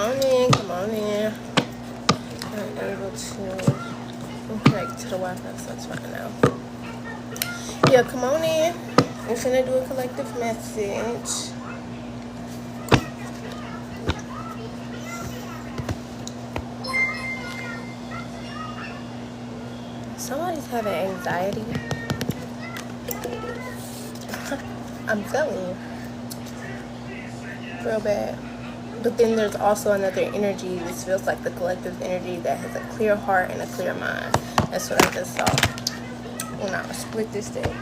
on in, come on in. I'm able to connect to the Wi-Fi, so that's fine now. Yeah, come on in. I'm finna do a collective message. Somebody's having anxiety. I'm telling you. Real bad. But then there's also another energy. This feels like the collective energy that has a clear heart and a clear mind. That's what I just saw. When I split this thing.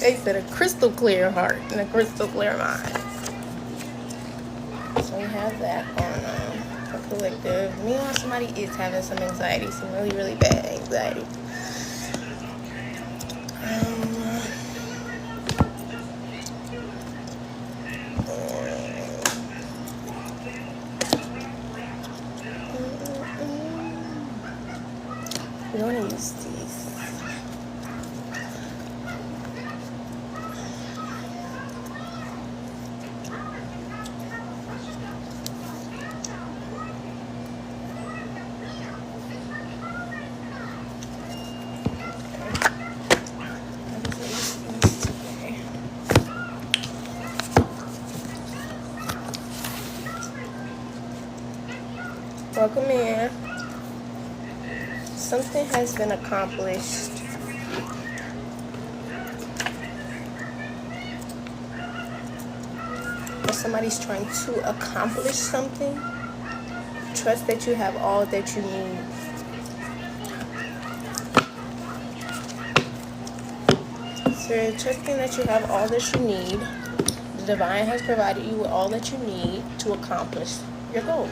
They said a crystal clear heart and a crystal clear mind. So we have that going on for collective. Meanwhile, somebody is having some anxiety, some really, really bad anxiety. We want to use these. Welcome in. Something has been accomplished. Or somebody's trying to accomplish something. Trust that you have all that you need. So you're trusting that you have all that you need. The divine has provided you with all that you need to accomplish your goal.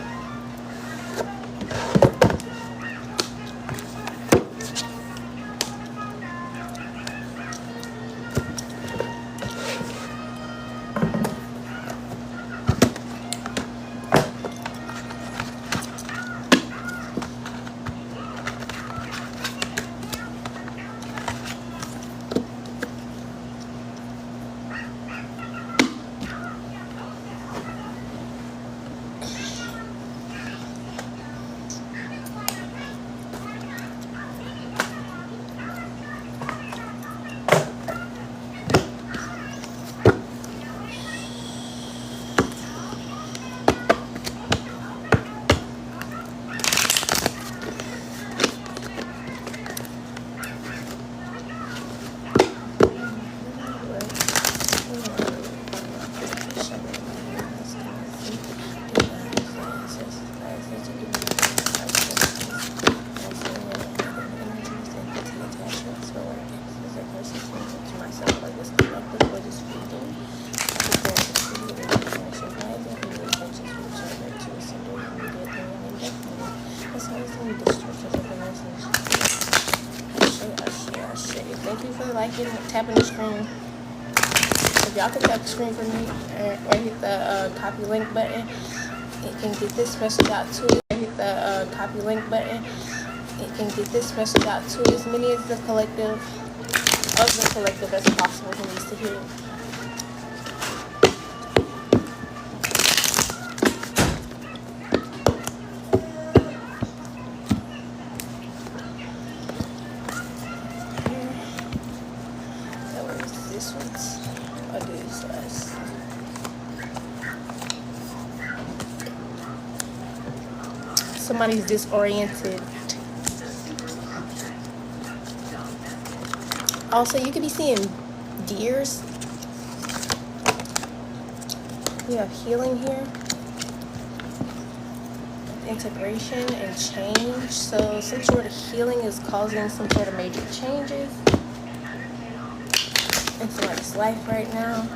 Thank you for liking, tapping the screen. If y'all can tap the screen for me or hit the copy link button, it can get this message out to you. Hit the copy link button. It can get this message out to as many as the collective as possible who needs to hear it. Somebody's disoriented. Also, you could be seeing deers. We have healing here. Integration and change. So some sort of healing is causing some sort of major changes in somebody's life right now.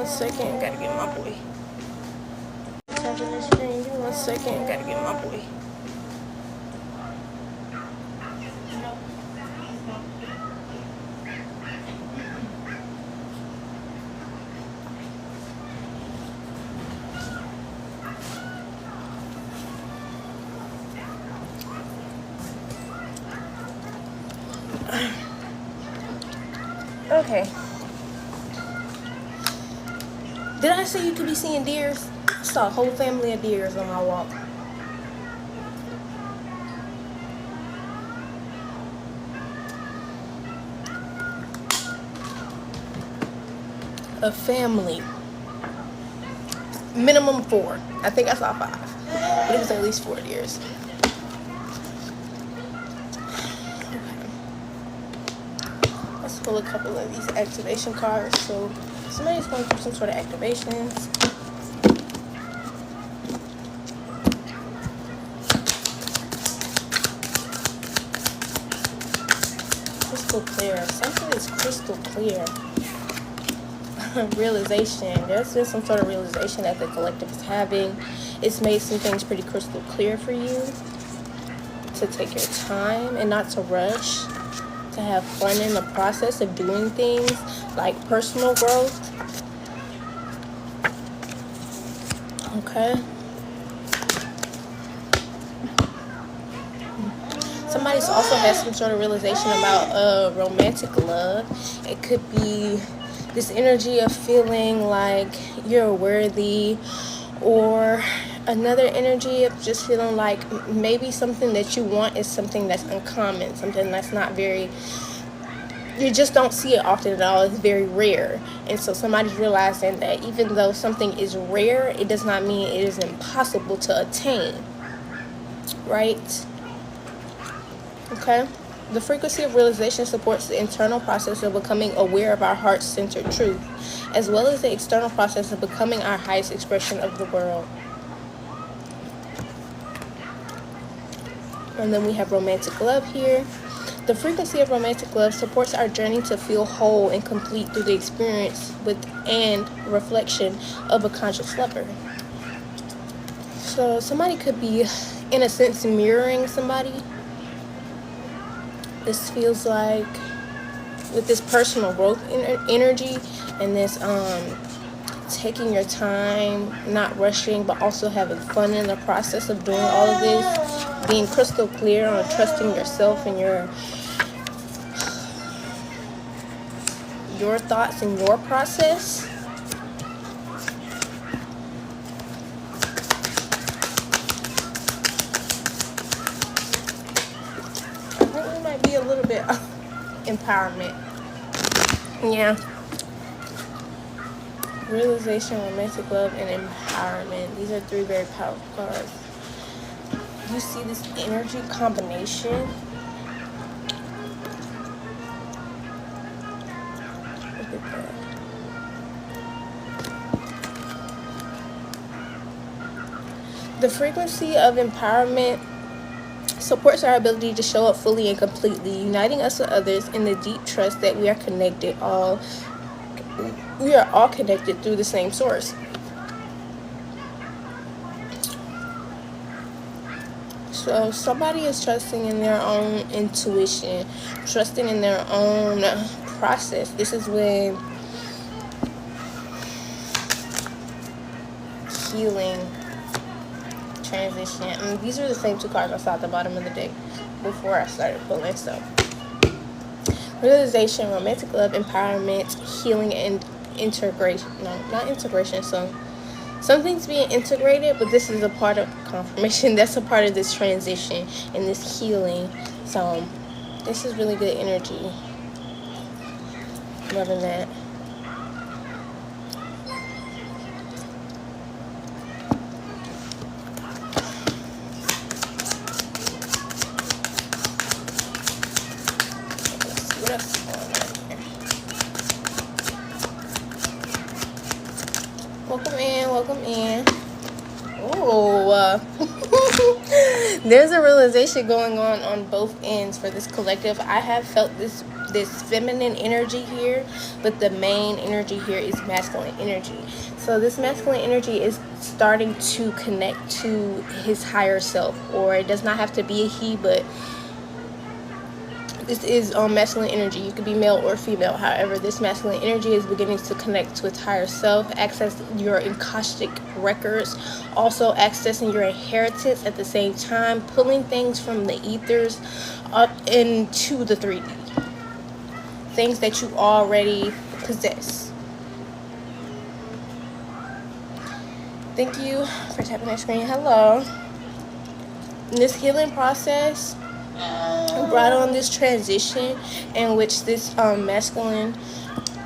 Second, gotta get my boy. Tapping the screen, give me 1 second, gotta get my boy. Okay. Did I say you could be seeing deers? I saw a whole family of deers on my walk. A family. Minimum 4. I think I saw 5. But it was at least 4 deers. Okay. Let's pull a couple of these activation cards. So somebody's going through some sort of activations. Crystal clear. Something is crystal clear. Realization. There's been some sort of realization that the collective is having. It's made some things pretty crystal clear for you to take your time and not to rush, to have fun in the process of doing things like personal growth. Okay. Somebody's also has some sort of realization about romantic love. It could be this energy of feeling like you're worthy, or another energy of just feeling like maybe something that you want is something that's uncommon, something that's not very, you just don't see it often at all. It's very rare. And so somebody's realizing that even though something is rare, it does not mean it is impossible to attain, right? Okay. The frequency of realization supports the internal process of becoming aware of our heart-centered truth, as well as the external process of becoming our highest expression of the world. And then we have romantic love here. The frequency of romantic love supports our journey to feel whole and complete through the experience with and reflection of a conscious lover. So somebody could be, in a sense, mirroring somebody. This feels like, with this personal growth energy and this taking your time, not rushing, but also having fun in the process of doing all of this, being crystal clear on trusting yourself and your thoughts and your process. Be a little bit of empowerment. Yeah. Realization, romantic love, and empowerment. These are 3 very powerful cards. You see this energy combination. Look at that. The frequency of empowerment supports our ability to show up fully and completely, uniting us with others in the deep trust that we are connected. We are all connected through the same source. So somebody is trusting in their own intuition, trusting in their own process. This is when healing, transition, and these are the same 2 cards I saw at the bottom of the deck before I started pulling. So realization, romantic love, empowerment, healing, and integration. No, not integration. So something's being integrated, but this is a part of confirmation. That's a part of this transition and this healing. So this is really good energy. Loving that. Welcome in. Oh, there's a realization going on both ends for this collective. I have felt this feminine energy here, but the main energy here is masculine energy. So this masculine energy is starting to connect to his higher self, or it does not have to be a he, but this is masculine energy. You could be male or female. However, this masculine energy is beginning to connect with higher self, access your Akashic records, also accessing your inheritance at the same time, pulling things from the ethers up into the 3D. things that you already possess. Thank you for tapping that screen. Hello. In this healing process brought on this transition in which this masculine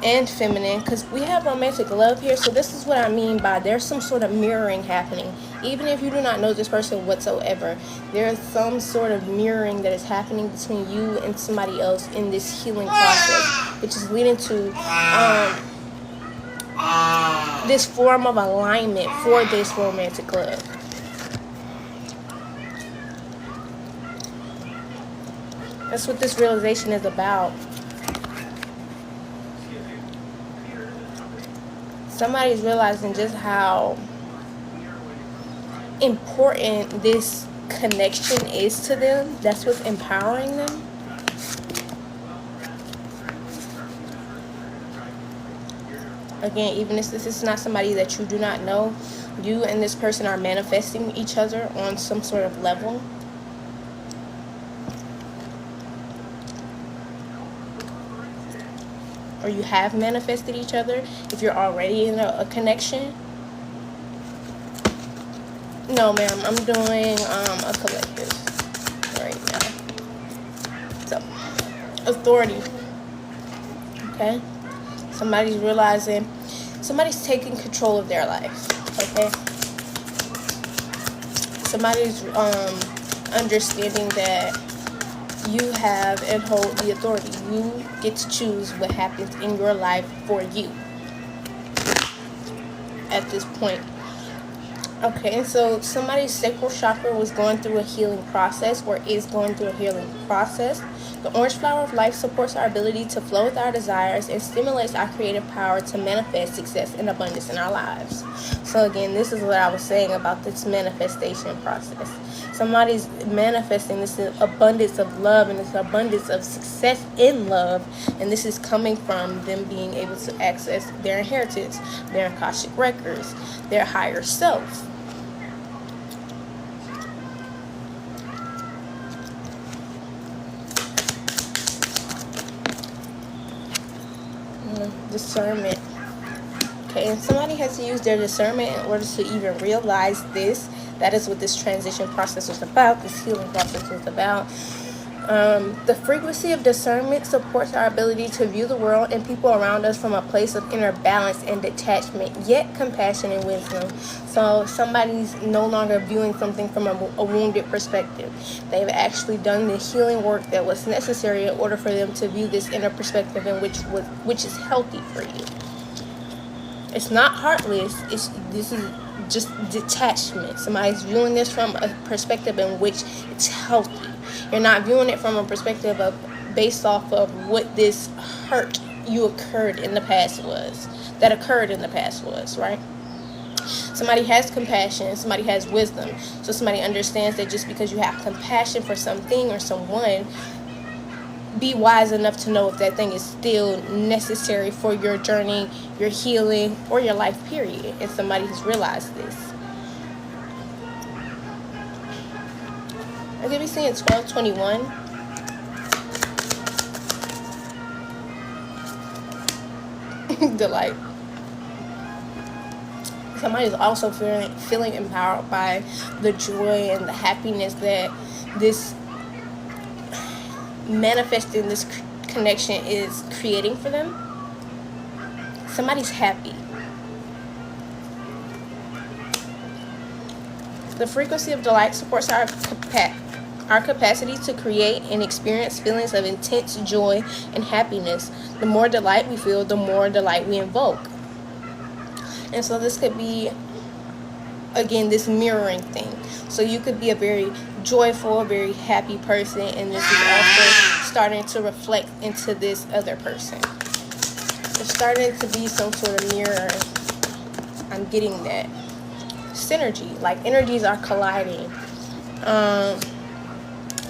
and feminine, because we have romantic love here, so this is what I mean by there's some sort of mirroring happening. Even if you do not know this person whatsoever, there is some sort of mirroring that is happening between you and somebody else in this healing process, which is leading to this form of alignment for this romantic love. That's what this realization is about. Somebody's realizing just how important this connection is to them. That's what's empowering them. Again, even if this is not somebody that you do not know, you and this person are manifesting each other on some sort of level. Or you have manifested each other if you're already in a connection. No, ma'am, I'm doing a collective right now. So, authority. Okay? Somebody's realizing, somebody's taking control of their life. Okay? Somebody's understanding that you have and hold the authority. You get to choose what happens in your life for you at this point. Okay, so somebody's sacral chakra was going through a healing process or is going through a healing process. The orange flower of life supports our ability to flow with our desires and stimulates our creative power to manifest success and abundance in our lives. So again, this is what I was saying about this manifestation process. Somebody's manifesting this abundance of love and this abundance of success in love, and this is coming from them being able to access their inheritance, their Akashic records, their higher self. Discernment. Okay, and somebody has to use their discernment in order to even realize this. That is what this transition process was about, this healing process was about. The frequency of discernment supports our ability to view the world and people around us from a place of inner balance and detachment, yet compassion and wisdom. So somebody's no longer viewing something from a wounded perspective. They've actually done the healing work that was necessary in order for them to view this inner perspective in which is healthy for you. It's not heartless. This is just detachment. Somebody's viewing this from a perspective in which it's healthy. You're not viewing it from a perspective of based off of what this hurt occurred in the past was, right? Somebody has compassion, somebody has wisdom. So somebody understands that just because you have compassion for something or someone, be wise enough to know if that thing is still necessary for your journey, your healing, or your life period. And somebody has realized this. I'm going to be seeing 1221. Delight. Somebody's also feeling empowered by the joy and the happiness that this manifesting this connection is creating for them. Somebody's happy. The frequency of delight supports our capacity to create and experience feelings of intense joy and happiness. The more delight we feel, the more delight we invoke. And so this could be, again, this mirroring thing. So you could be a very joyful, very happy person, and this is also starting to reflect into this other person. There's starting to be some sort of mirror. I'm getting that. Synergy, like energies are colliding.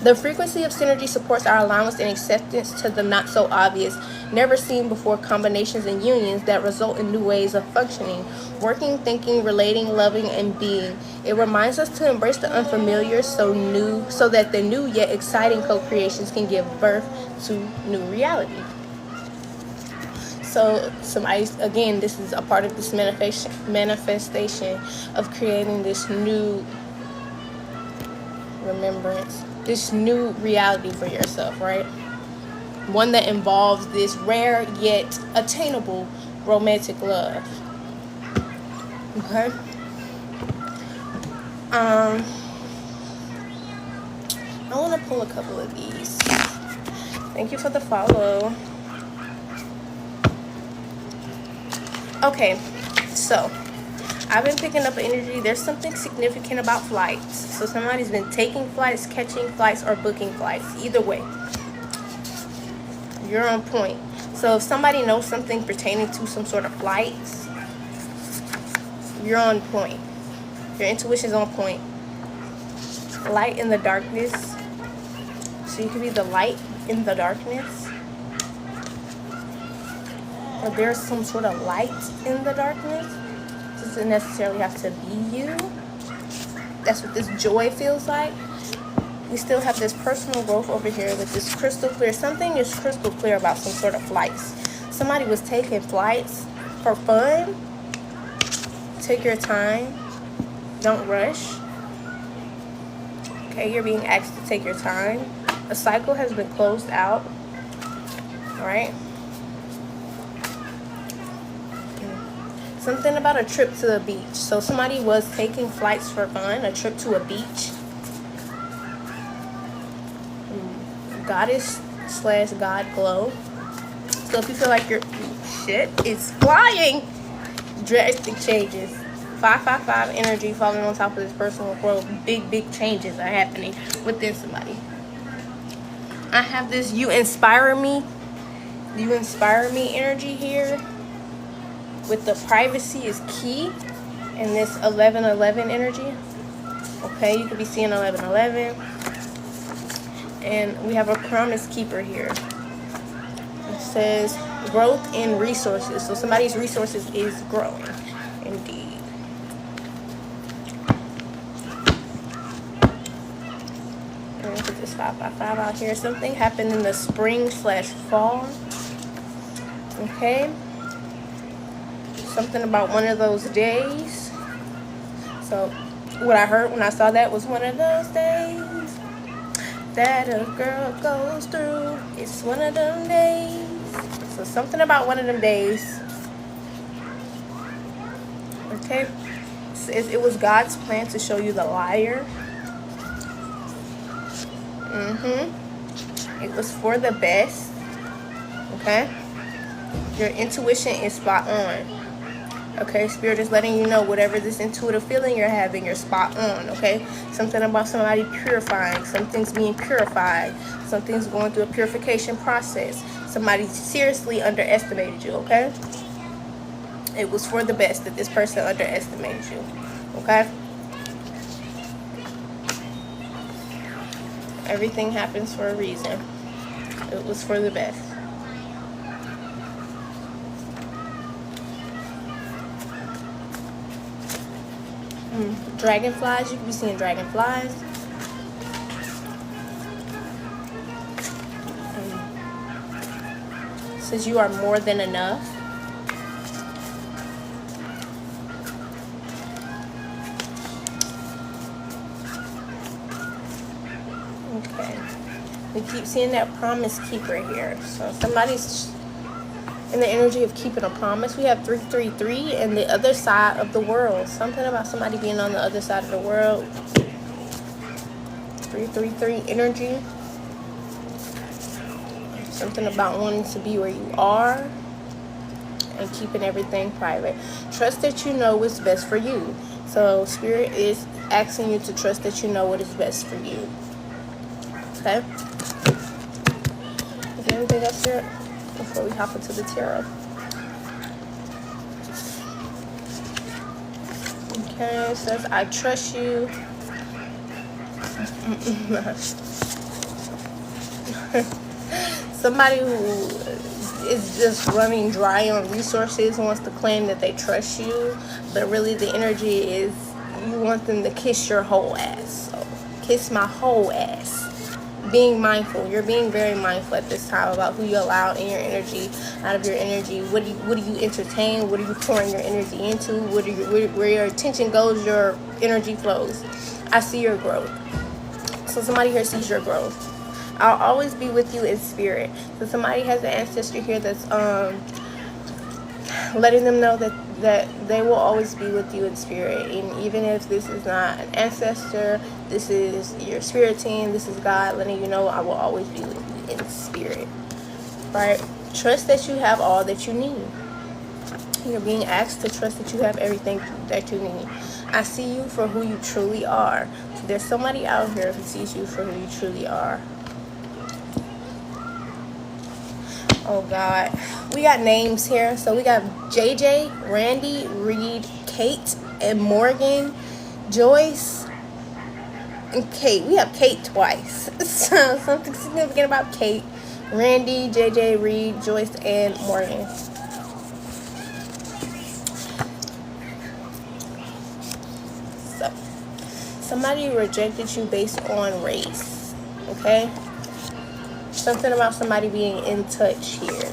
The frequency of synergy supports our allowance and acceptance to the not so obvious, never seen before combinations and unions that result in new ways of functioning, working, thinking, relating, loving, and being. It reminds us to embrace the unfamiliar so that the new yet exciting co-creations can give birth to new reality. So somebody, again, this is a part of this manifestation of creating this new remembrance, this new reality for yourself, right? One that involves this rare yet attainable romantic love. Okay. I want to pull a couple of these. Thank you for the follow. Okay, so I've been picking up energy. There's something significant about flights. So somebody's been taking flights, catching flights, or booking flights. Either way, you're on point. So if somebody knows something pertaining to some sort of flights, you're on point. Your intuition's on point. Light in the darkness. So you could be the light in the darkness. Or there's some sort of light in the darkness. It doesn't necessarily have to be you. That's what this joy feels like. We still have this personal growth over here with this crystal clear. Something is crystal clear about some sort of flights. Somebody was taking flights for fun. Take your time. Don't rush. Okay, you're being asked to take your time. A cycle has been closed out. All right. Something about a trip to the beach. So somebody was taking flights for fun, a trip to a beach. Goddess / God glow. So if you feel like your shit is flying, drastic changes. 555 energy falling on top of this personal growth. Big changes are happening within somebody. I have this you inspire me energy here. With the privacy is key and this 1111 energy. Okay, you could be seeing 1111. And we have a promise keeper here. It says growth in resources. So somebody's resources is growing. Indeed. I'm going to put this 555 out here. Something happened in the spring / fall. Okay. Something about one of those days. So what I heard when I saw that was one of those days that a girl goes through. It's one of them days. So something about one of them days. Okay. It was God's plan to show you the liar. It was for the best. Okay. Your intuition is spot on. Okay, Spirit is letting you know whatever this intuitive feeling you're having, you're spot on, okay? Something about somebody purifying. Something's being purified. Something's going through a purification process. Somebody seriously underestimated you, okay? It was for the best that this person underestimated you, okay? Everything happens for a reason. It was for the best. Dragonflies, you could be seeing dragonflies. Says you are more than enough. Okay. We keep seeing that promise keeper here. So somebody's in the energy of keeping a promise. We have 333 and the other side of the world. Something about somebody being on the other side of the world. 333 energy. Something about wanting to be where you are and keeping everything private. Trust that you know what's best for you. So Spirit is asking you to trust that you know what is best for you. Okay? Is there anything else here before we hop into the tarot? Okay, it says I trust you. Somebody who is just running dry on resources wants to claim that they trust you, but really the energy is you want them to kiss your whole ass. So kiss my whole ass. being mindful. You're being very mindful at this time about who you allow in your energy, out of your energy. What do you entertain? What are you pouring your energy into? Where your attention goes, your energy flows. I see your growth. So somebody here sees your growth. I'll always be with you in spirit. So somebody has an ancestor here that's letting them know that they will always be with you in spirit. And even if this is not an ancestor, this is your spirit team, this is God letting you know I will always be with you in spirit. Right? Trust that you have all that you need. You're being asked to trust that you have everything that you need. I see you for who you truly are. So there's somebody out here who sees you for who you truly are. Oh God, we got names here. So we got JJ, Randy, Reed, Kate, and Morgan, Joyce, and Kate. We have Kate twice. So something significant about Kate, Randy, JJ, Reed, Joyce, and Morgan. So somebody rejected you based on race. Okay? Something about somebody being in touch here.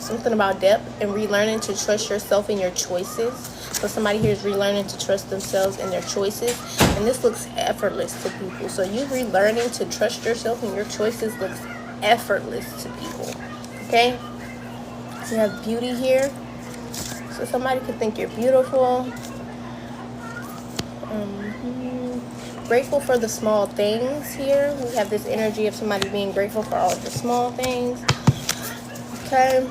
Something about depth and relearning to trust yourself and your choices. So somebody here is relearning to trust themselves and their choices. And this looks effortless to people. So you relearning to trust yourself and your choices looks effortless to people. Okay? So you have beauty here. So somebody could think you're beautiful. Grateful for the small things here. We have this energy of somebody being grateful for all the small things. Okay.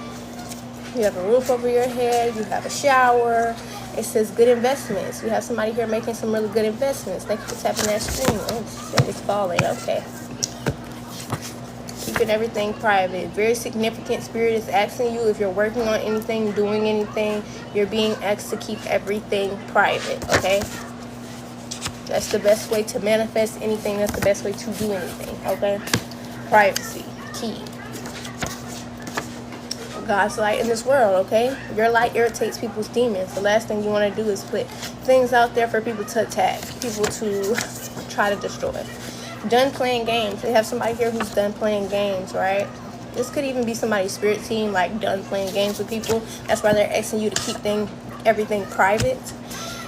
You have a roof over your head. You have a shower. It says good investments. You have somebody here making some really good investments. Thank you for tapping that screen. Oh, shit, it's falling. Okay. Keeping everything private. Very significant. Spirit is asking you if you're working on anything, doing anything, you're being asked to keep everything private. Okay. That's the best way to manifest anything. That's the best way to do anything, okay? Privacy, key. God's light in this world, okay? Your light irritates people's demons. The last thing you want to do is put things out there for people to attack, people to try to destroy. Done playing games. They have somebody here who's done playing games, right? This could even be somebody's spirit team, like done playing games with people. That's why they're asking you to keep everything private.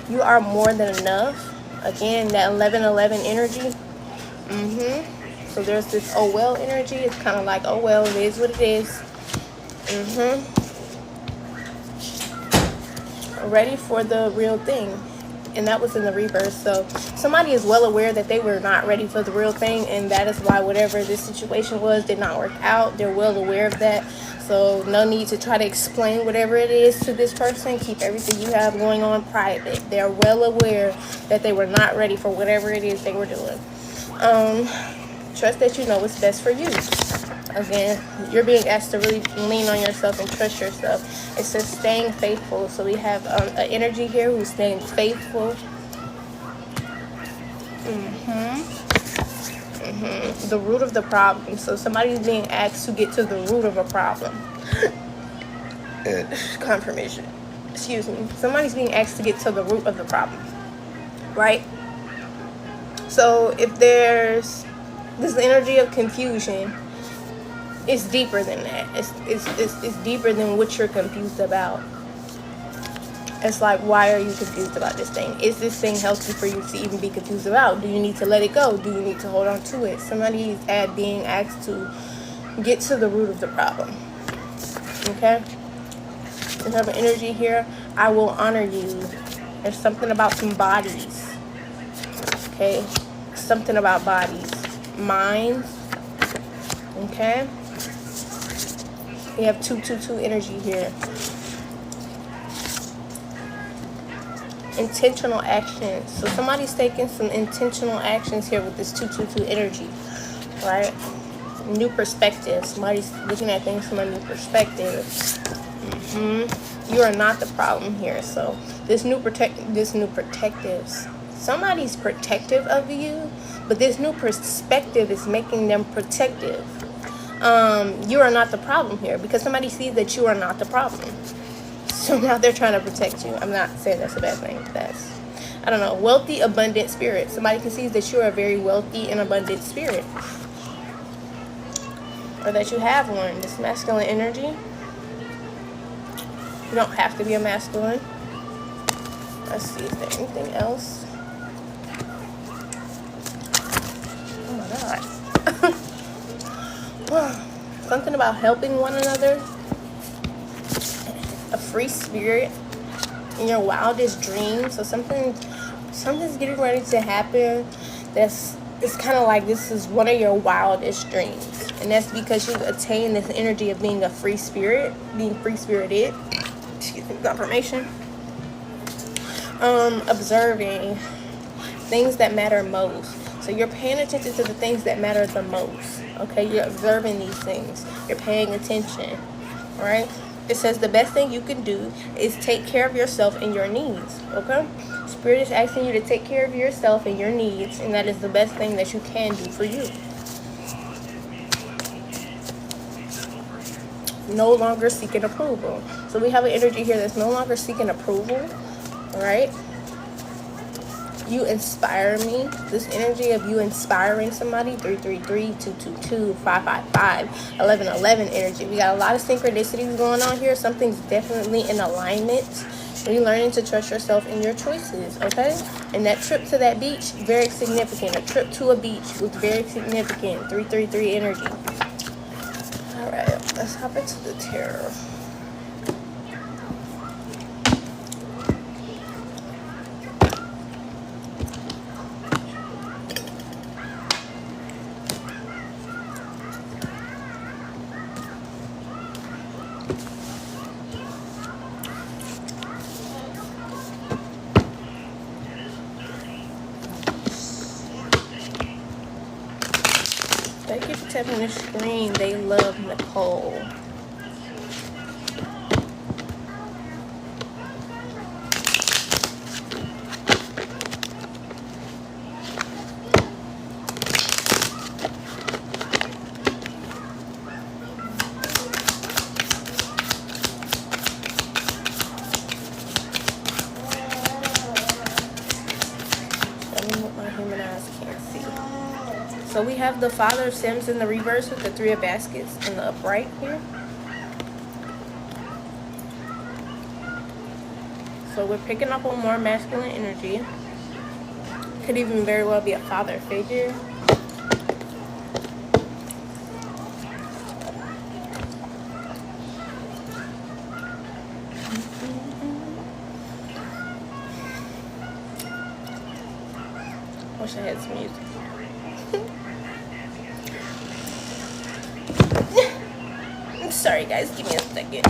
You are more than enough. Again, that 11-11 energy. So there's this oh well energy. It's kind of like, oh well, it is what it is. Ready for the real thing. And that was in the reverse. So somebody is well aware that they were not ready for the real thing, and that is why whatever this situation was did not work out. They're well aware of that. So no need to try to explain whatever it is to this person. Keep everything you have going on private. They're well aware that they were not ready for whatever it is they were doing. Trust that you know what's best for you. Again, you're being asked to really lean on yourself and trust yourself. It says staying faithful. So we have an energy here who's staying faithful. The root of the problem. So somebody's being asked to get to the root of a problem. Confirmation. Excuse me. Somebody's being asked to get to the root of the problem. Right? So if there's this energy of confusion, it's deeper than that. It's deeper than what you're confused about. It's like, why are you confused about this thing? Is this thing healthy for you to even be confused about? Do you need to let it go? Do you need to hold on to it? Somebody is being asked to get to the root of the problem. Okay? We have an energy here. I will honor you. There's something about some bodies. Okay? Something about bodies. Minds. Okay? We have 222 energy here. Intentional actions. So somebody's taking some intentional actions here with this 222 energy, right? New perspective. Somebody's looking at things from a new perspective. You are not the problem here. So this new protective. Somebody's protective of you, but this new perspective is making them protective. You are not the problem here because somebody sees that you are not the problem. So now they're trying to protect you. I'm not saying that's a bad thing. I don't know, wealthy, abundant spirit. Somebody can see that you're a very wealthy and abundant spirit, or that you have one. This masculine energy. You don't have to be a masculine. Let's see, is there anything else? Oh my God. Something about helping one another. A free spirit in your wildest dreams. So something's getting ready to happen. It's kind of like this is one of your wildest dreams, and that's because you've attained this energy of being a free spirit, being free spirited. Excuse me, confirmation. Observing things that matter most. So you're paying attention to the things that matter the most. Okay, you're observing these things. You're paying attention. All right. It says the best thing you can do is take care of yourself and your needs. Okay. Spirit is asking you to take care of yourself and your needs, and that is the best thing that you can do for you. No longer seeking approval. So we have an energy here that's no longer seeking approval. All right. You inspire me. This energy of you inspiring somebody. 333, 222, 555, 1111 energy. We got a lot of synchronicities going on here. Something's definitely in alignment. You're learning to trust yourself and your choices, okay? And that trip to that beach, very significant. A trip to a beach was very significant. 333 energy. All right, let's hop into the tarot. Thank you for tapping the screen. They love Nicole. So we have the Father of Sims in the reverse with the Three of Baskets in the upright here. So we're picking up on more masculine energy. Could even very well be a father figure. Wish I had some music. Sorry guys, give me a second.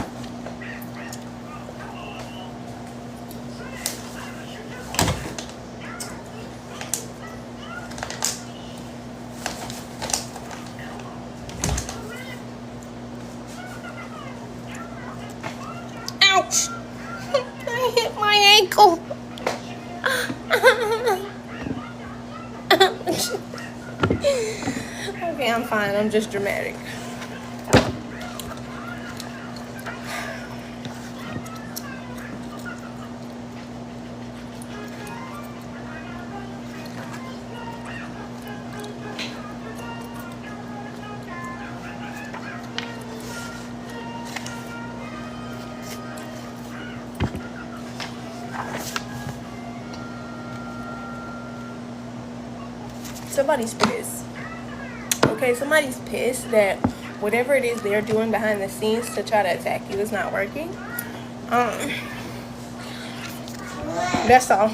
Ouch! I hit my ankle. Okay, I'm fine. I'm just dramatic. Somebody's pissed. Okay, somebody's pissed that whatever it is they're doing behind the scenes to try to attack you is not working. That's all.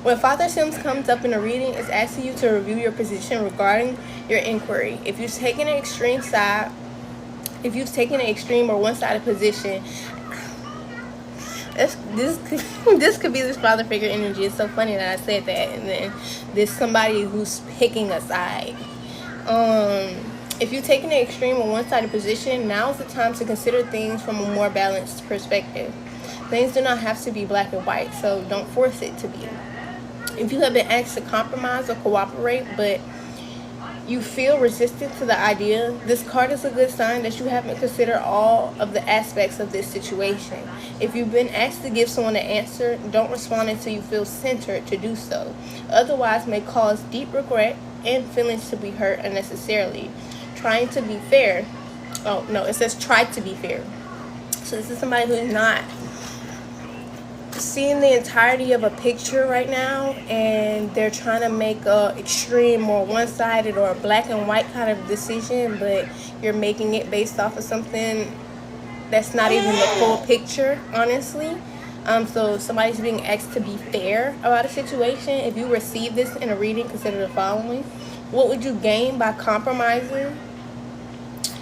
When Father Sims comes up in a reading, it's asking you to review your position regarding your inquiry. If you've taken an extreme side, if you've taken an extreme or one-sided position, this could be this father figure energy. It's so funny that I said that, and then there's somebody who's picking a side. If you're taking an extreme or one-sided position, now's the time to consider things from a more balanced perspective. Things do not have to be black and white, so don't force it to be. If you have been asked to compromise or cooperate, but you feel resistant to the idea, this card is a good sign that you haven't considered all of the aspects of this situation. If you've been asked to give someone an answer, don't respond until you feel centered to do so. Otherwise may cause deep regret and feelings to be hurt unnecessarily. Trying to be fair. Oh, no, it says try to be fair. So this is somebody who's not seeing the entirety of a picture right now, and they're trying to make a extreme or one-sided or a black and white kind of decision, but you're making it based off of something that's not even the full picture, honestly. So somebody's being asked to be fair about a situation. If you receive this in a reading, consider the following. What would you gain by compromising?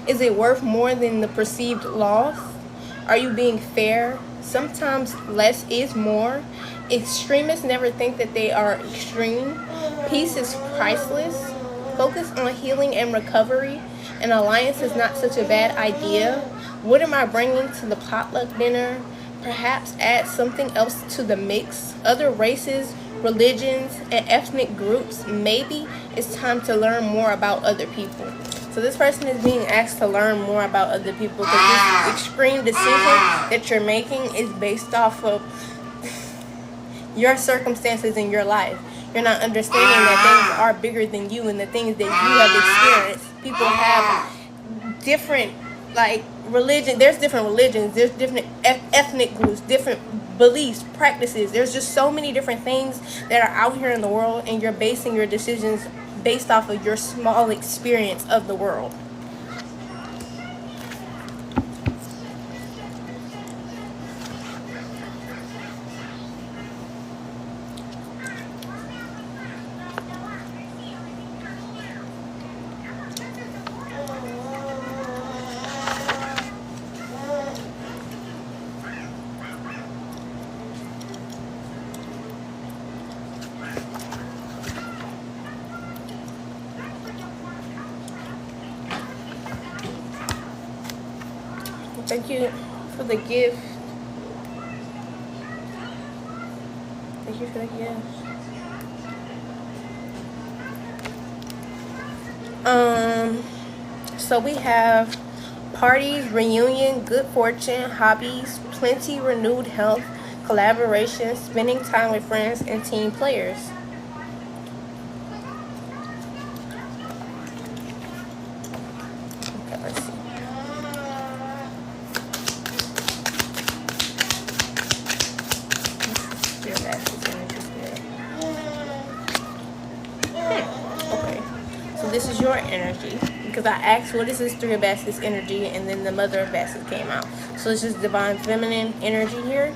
Is it worth more than the perceived loss? Are you being fair? Sometimes less is more. Extremists never think that they are extreme. Peace is priceless. Focus on healing and recovery. An alliance is not such a bad idea. What am I bringing to the potluck dinner? Perhaps add something else to the mix. Other races, religions, and ethnic groups. Maybe it's time to learn more about other people. So this person is being asked to learn more about other people, because this extreme decision that you're making is based off of your circumstances in your life. You're not understanding that things are bigger than you, and the things that you have experienced. People have different, like, religion. There's different religions. There's different ethnic groups, different beliefs, practices. There's just so many different things that are out here in the world, and you're basing your decisions based off of your small experience of the world. Thank you for the gift. Thank you for the gift. So we have parties, reunion, good fortune, hobbies, plenty, renewed health, collaboration, spending time with friends, and team players. Okay, let's see. Okay, so this is your energy, because I asked what is this Three of Baskets energy, and then the Mother of Baskets came out. So it's just divine feminine energy here,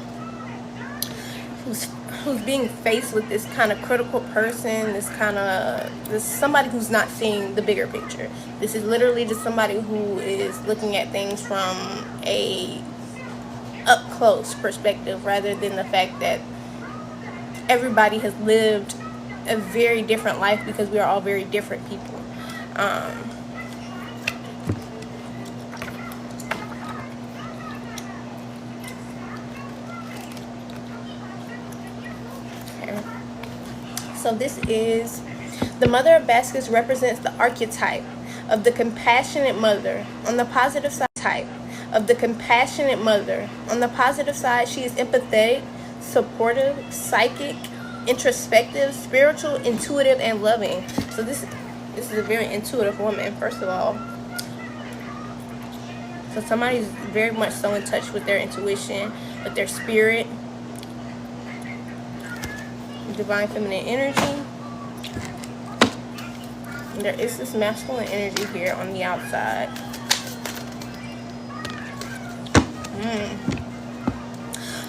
who's being faced with this kind of critical person, this somebody who's not seeing the bigger picture. This is literally just somebody who is looking at things from a up close perspective, rather than the fact that everybody has lived a very different life, because we are all very different people. Okay. So this is the Mother of Baskets, represents the archetype of the compassionate mother. On the positive side, of the compassionate mother. On the positive side, she is empathetic, supportive, psychic, introspective, spiritual, intuitive, and loving. So this is a very intuitive woman, first of all. So somebody's very much so in touch with their intuition, with their spirit. Divine feminine energy. And there is this masculine energy here on the outside.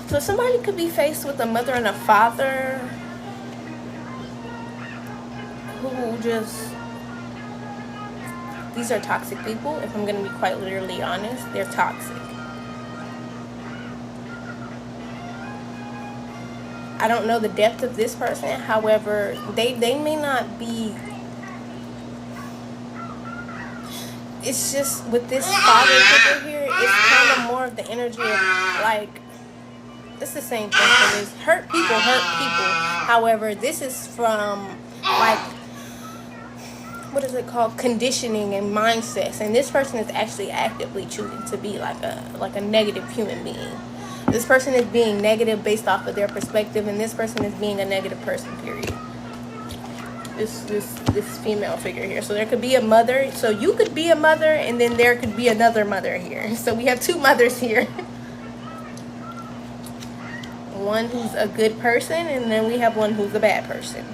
So somebody could be faced with a mother and a father who just, these are toxic people. If I'm going to be quite literally honest, they're toxic. I don't know the depth of this person. However, they may not be. It's just with this father figure here, it's kind of more of the energy of, like, it's the same thing for this. Hurt people hurt people. However, this is from, like, what is it called, conditioning and mindsets, and this person is actually actively choosing to be like a negative human being. This person is being negative based off of their perspective, and this person is being a negative person, period. This female figure here. So there could be a mother, so you could be a mother, and then there could be another mother here. So we have two mothers here. One who's a good person, and then we have one who's a bad person.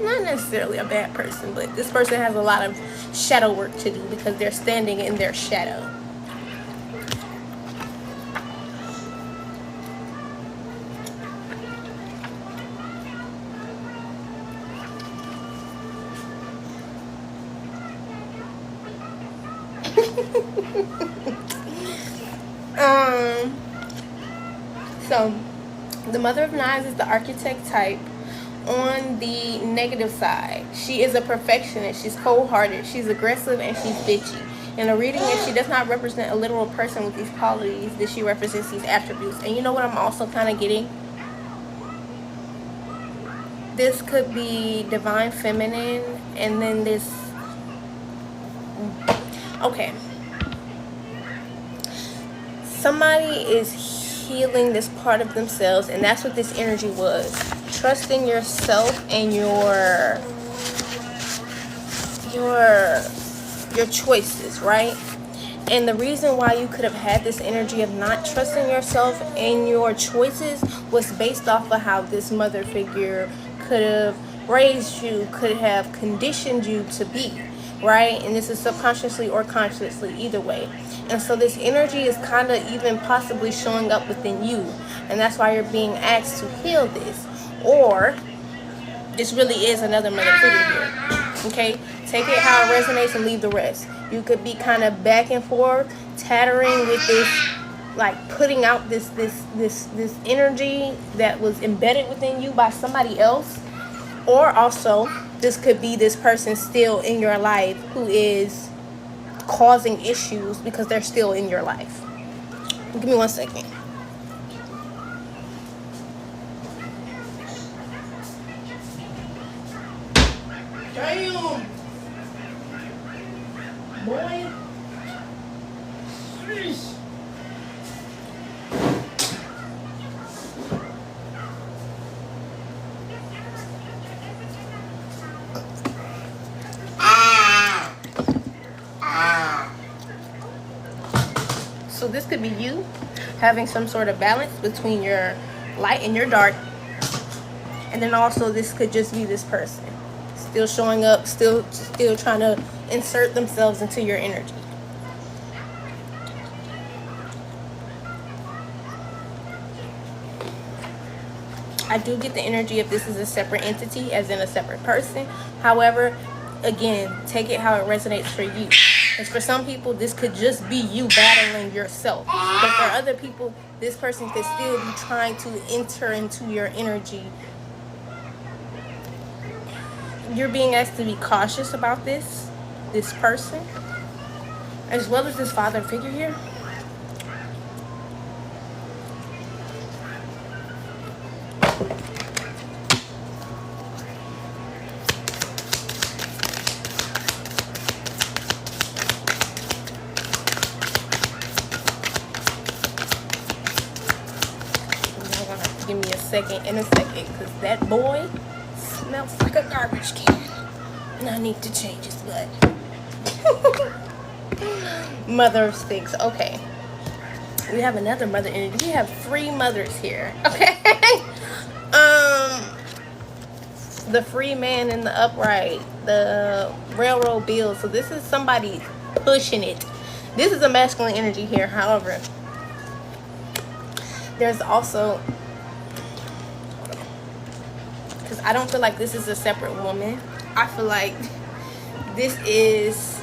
Not necessarily a bad person, but this person has a lot of shadow work to do because they're standing in their shadow. So the Mother of Knives is the architect type. On the negative side, she is a perfectionist. She's cold-hearted, she's aggressive, and she's bitchy. In a reading, if she does not represent a literal person with these qualities, then she represents these attributes. And you know what I'm also kind of getting? This could be divine feminine, and then this, okay, somebody is healing this part of themselves, and that's what this energy was. Trusting yourself and your choices, right? And the reason why you could have had this energy of not trusting yourself and your choices was based off of how this mother figure could have raised you, could have conditioned you to be, right? And this is subconsciously or consciously, either way. And so this energy is kind of even possibly showing up within you, and that's why you're being asked to heal this. Or this really is another mother figure here. Okay, take it how it resonates and leave the rest. You could be kind of back and forth, tattering with this, like putting out this energy that was embedded within you by somebody else. Or also, this could be this person still in your life who is causing issues because they're still in your life. Give me 1 second. Damn, boy. Sheesh. So this could be you having some sort of balance between your light and your dark. And then also this could just be this person still showing up, still trying to insert themselves into your energy. I do get the energy if this is a separate entity, as in a separate person. However, again, take it how it resonates for you. Because for some people, this could just be you battling yourself. But for other people, this person could still be trying to enter into your energy. You're being asked to be cautious about this person, as well as this father figure here. Give me a second because that boy smells like a garbage can and I need to change his butt. Mother of Sticks. Okay, we have another mother energy. We have 3 mothers here. Okay. The free man in the upright, the railroad bill. So this is somebody pushing it. This is a masculine energy here. However, there's also, because I don't feel like this is a separate woman. I feel like this is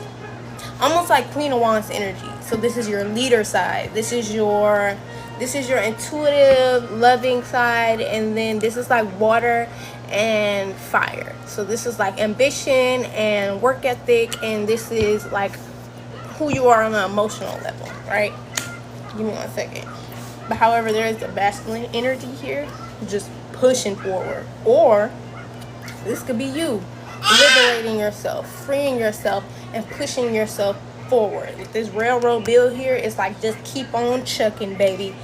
almost like Queen of Wands energy. So this is your leader side. This is your intuitive, loving side, and then this is like water and fire. So this is like ambition and work ethic, and this is like who you are on an emotional level, right? Give me 1 second. But however, there is the masculine energy here, just pushing forward. Or this could be you liberating yourself, freeing yourself, and pushing yourself forward. With this railroad bill here, it's like just keep on chucking, baby.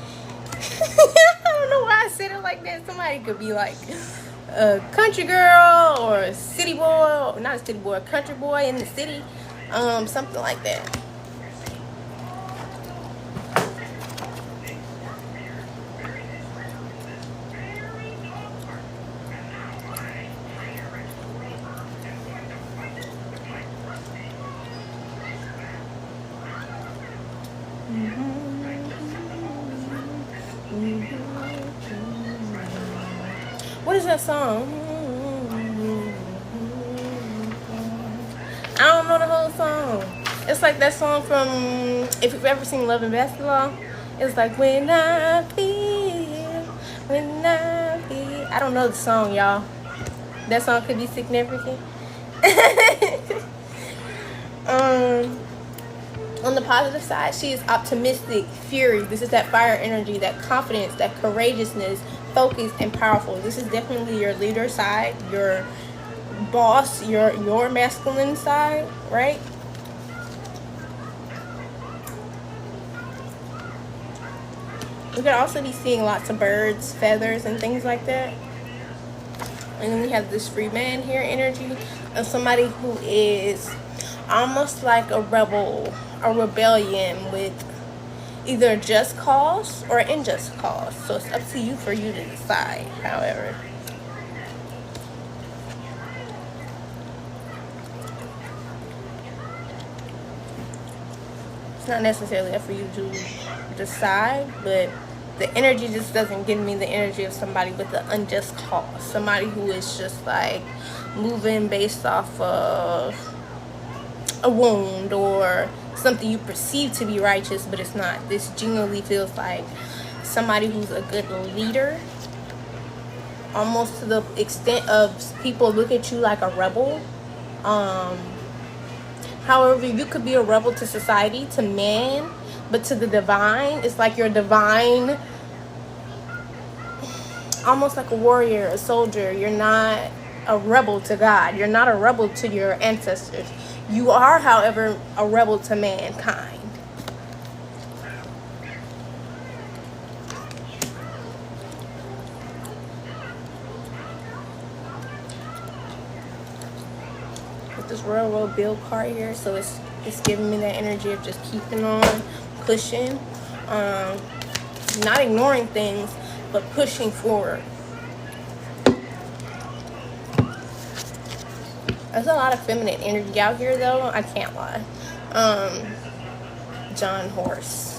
I don't know why I said it like that. Somebody could be like a country girl or a city boy, or not a city boy, a country boy in the city, something like that. What is that song? I don't know the whole song. It's like that song from, if you've ever seen Love and Basketball, it's like when I feel. I don't know the song, y'all. That song could be significant. On the positive side, she is optimistic, fury. This is that fire energy, that confidence, that courageousness, focus, and powerful. This is definitely your leader side, your boss, your masculine side, right? We could also be seeing lots of birds, feathers, and things like that. And then we have this free man here energy of somebody who is almost like a rebel, a rebellion with either a just cause or an unjust cause. So it's up to you for you to decide, however. It's not necessarily up for you to decide, but the energy just doesn't give me the energy of somebody with an unjust cause. Somebody who is just like moving based off of a wound or something you perceive to be righteous, but it's not. This genuinely feels like somebody who's a good leader, almost to the extent of people look at you like a rebel. However, you could be a rebel to society, to man, but to the divine, it's like you're divine, almost like a warrior, a soldier. You're not a rebel to God. You're not a rebel to your ancestors. You are, however, a rebel to mankind. With this railroad bill card here, so it's giving me that energy of just keeping on pushing, not ignoring things, but pushing forward. There's a lot of feminine energy out here, though. I can't lie. John Horse.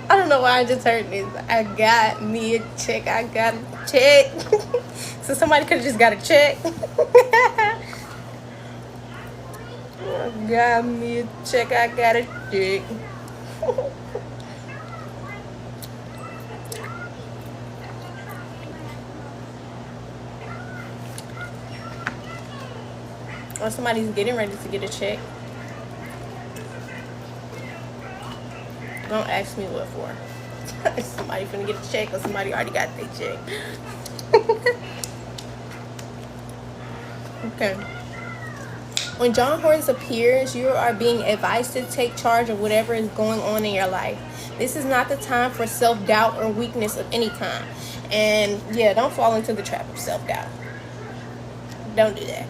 I don't know why I just heard this. I got me a check. I got a check. So somebody could have just got a check. I got me a check. I got a check. Or somebody's getting ready to get a check. Don't ask me what for. Somebody finna get a check or somebody already got their check. Okay. When John Horse appears, you are being advised to take charge of whatever is going on in your life. This is not the time for self-doubt or weakness of any kind. And yeah, don't fall into the trap of self-doubt. Don't do that.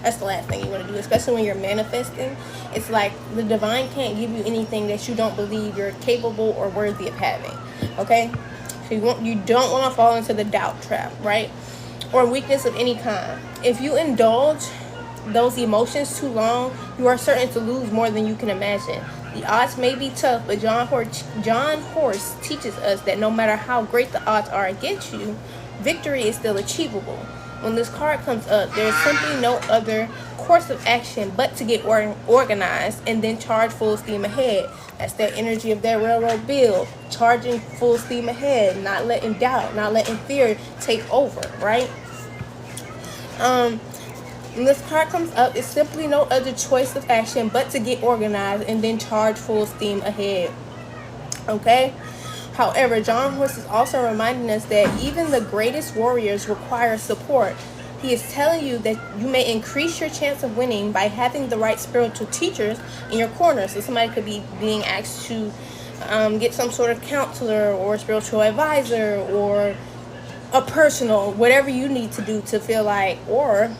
That's the last thing you want to do, especially when you're manifesting. It's like the divine can't give you anything that you don't believe you're capable or worthy of having. Okay? So you don't want to fall into the doubt trap, right? Or weakness of any kind. If you indulge those emotions too long, you are certain to lose more than you can imagine. The odds may be tough, but John Horse teaches us that no matter how great the odds are against you, victory is still achievable. When this card comes up, there is simply no other course of action but to get organized, and then charge full steam ahead. That's that energy of that railroad bill, charging full steam ahead, not letting doubt, not letting fear take over, right? When this card comes up, it's simply no other choice of action but to get organized and then charge full steam ahead. Okay? However, John Horse is also reminding us that even the greatest warriors require support. He is telling you that you may increase your chance of winning by having the right spiritual teachers in your corner. So somebody could be being asked to get some sort of counselor or spiritual advisor or a personal, whatever you need to do to feel like, or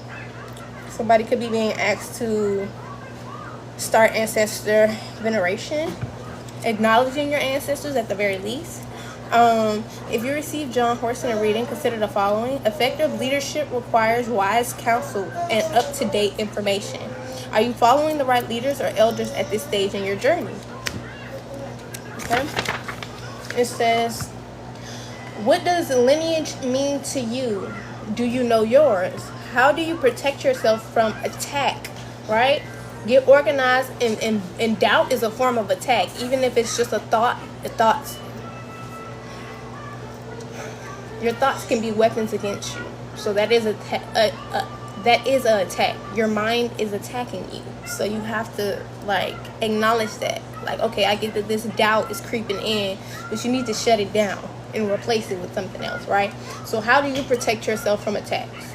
somebody could be being asked to start ancestor veneration, acknowledging your ancestors at the very least. If you receive John Horse in a reading, consider the following. Effective leadership requires wise counsel and up-to-date information. Are you following the right leaders or elders at this stage in your journey? Okay. It says, what does lineage mean to you? Do you know yours? How do you protect yourself from attack? Right? Get organized, and doubt is a form of attack. Even if it's just a thought, your thoughts can be weapons against you. So that is that is an attack. Your mind is attacking you. So you have to acknowledge that. Okay, I get that this doubt is creeping in, but you need to shut it down and replace it with something else, right? So how do you protect yourself from attacks?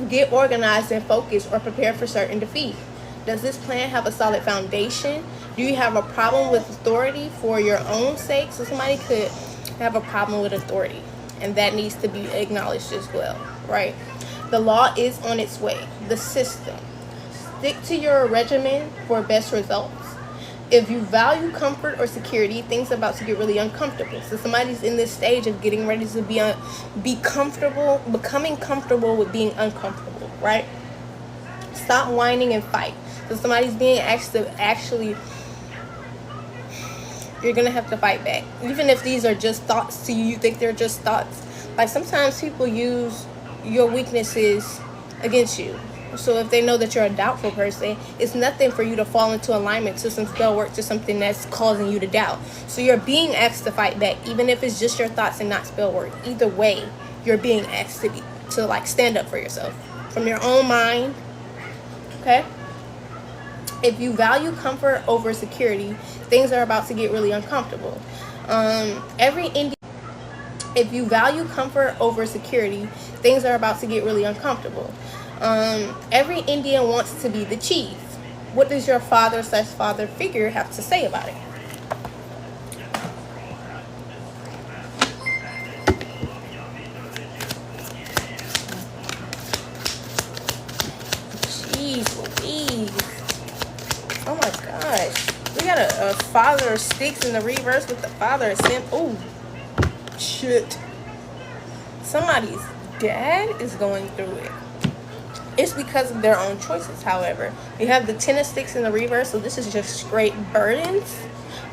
Get organized and focused, or prepare for certain defeat. Does this plan have a solid foundation? Do you have a problem with authority for your own sake? So somebody could have a problem with authority, and that needs to be acknowledged as well, right? The law is on its way. The system. Stick to your regimen for best results. If you value comfort or security, things are about to get really uncomfortable. So somebody's in this stage of getting ready to be comfortable, becoming comfortable with being uncomfortable, right? Stop whining and fight. So somebody's being asked to actually, you're going to have to fight back. Even if these are just thoughts to you, you think they're just thoughts. Sometimes people use your weaknesses against you. So if they know that you're a doubtful person, it's nothing for you to fall into alignment to some spell work, to something that's causing you to doubt. So you're being asked to fight back, even if it's just your thoughts and not spell work. Either way, you're being asked to stand up for yourself from your own mind. Okay? If you value comfort over security, things are about to get really uncomfortable. If you value comfort over security, things are about to get really uncomfortable. Every Indian wants to be the chief. What does your father/father figure have to say about it? Jeez Louise. Oh my gosh. We got a father of sticks in the reverse with the father of sin. Oh, shit. Somebody's dad is going through it. It's because of their own choices, however. We have the 10 of sticks in the reverse, so this is just straight burdens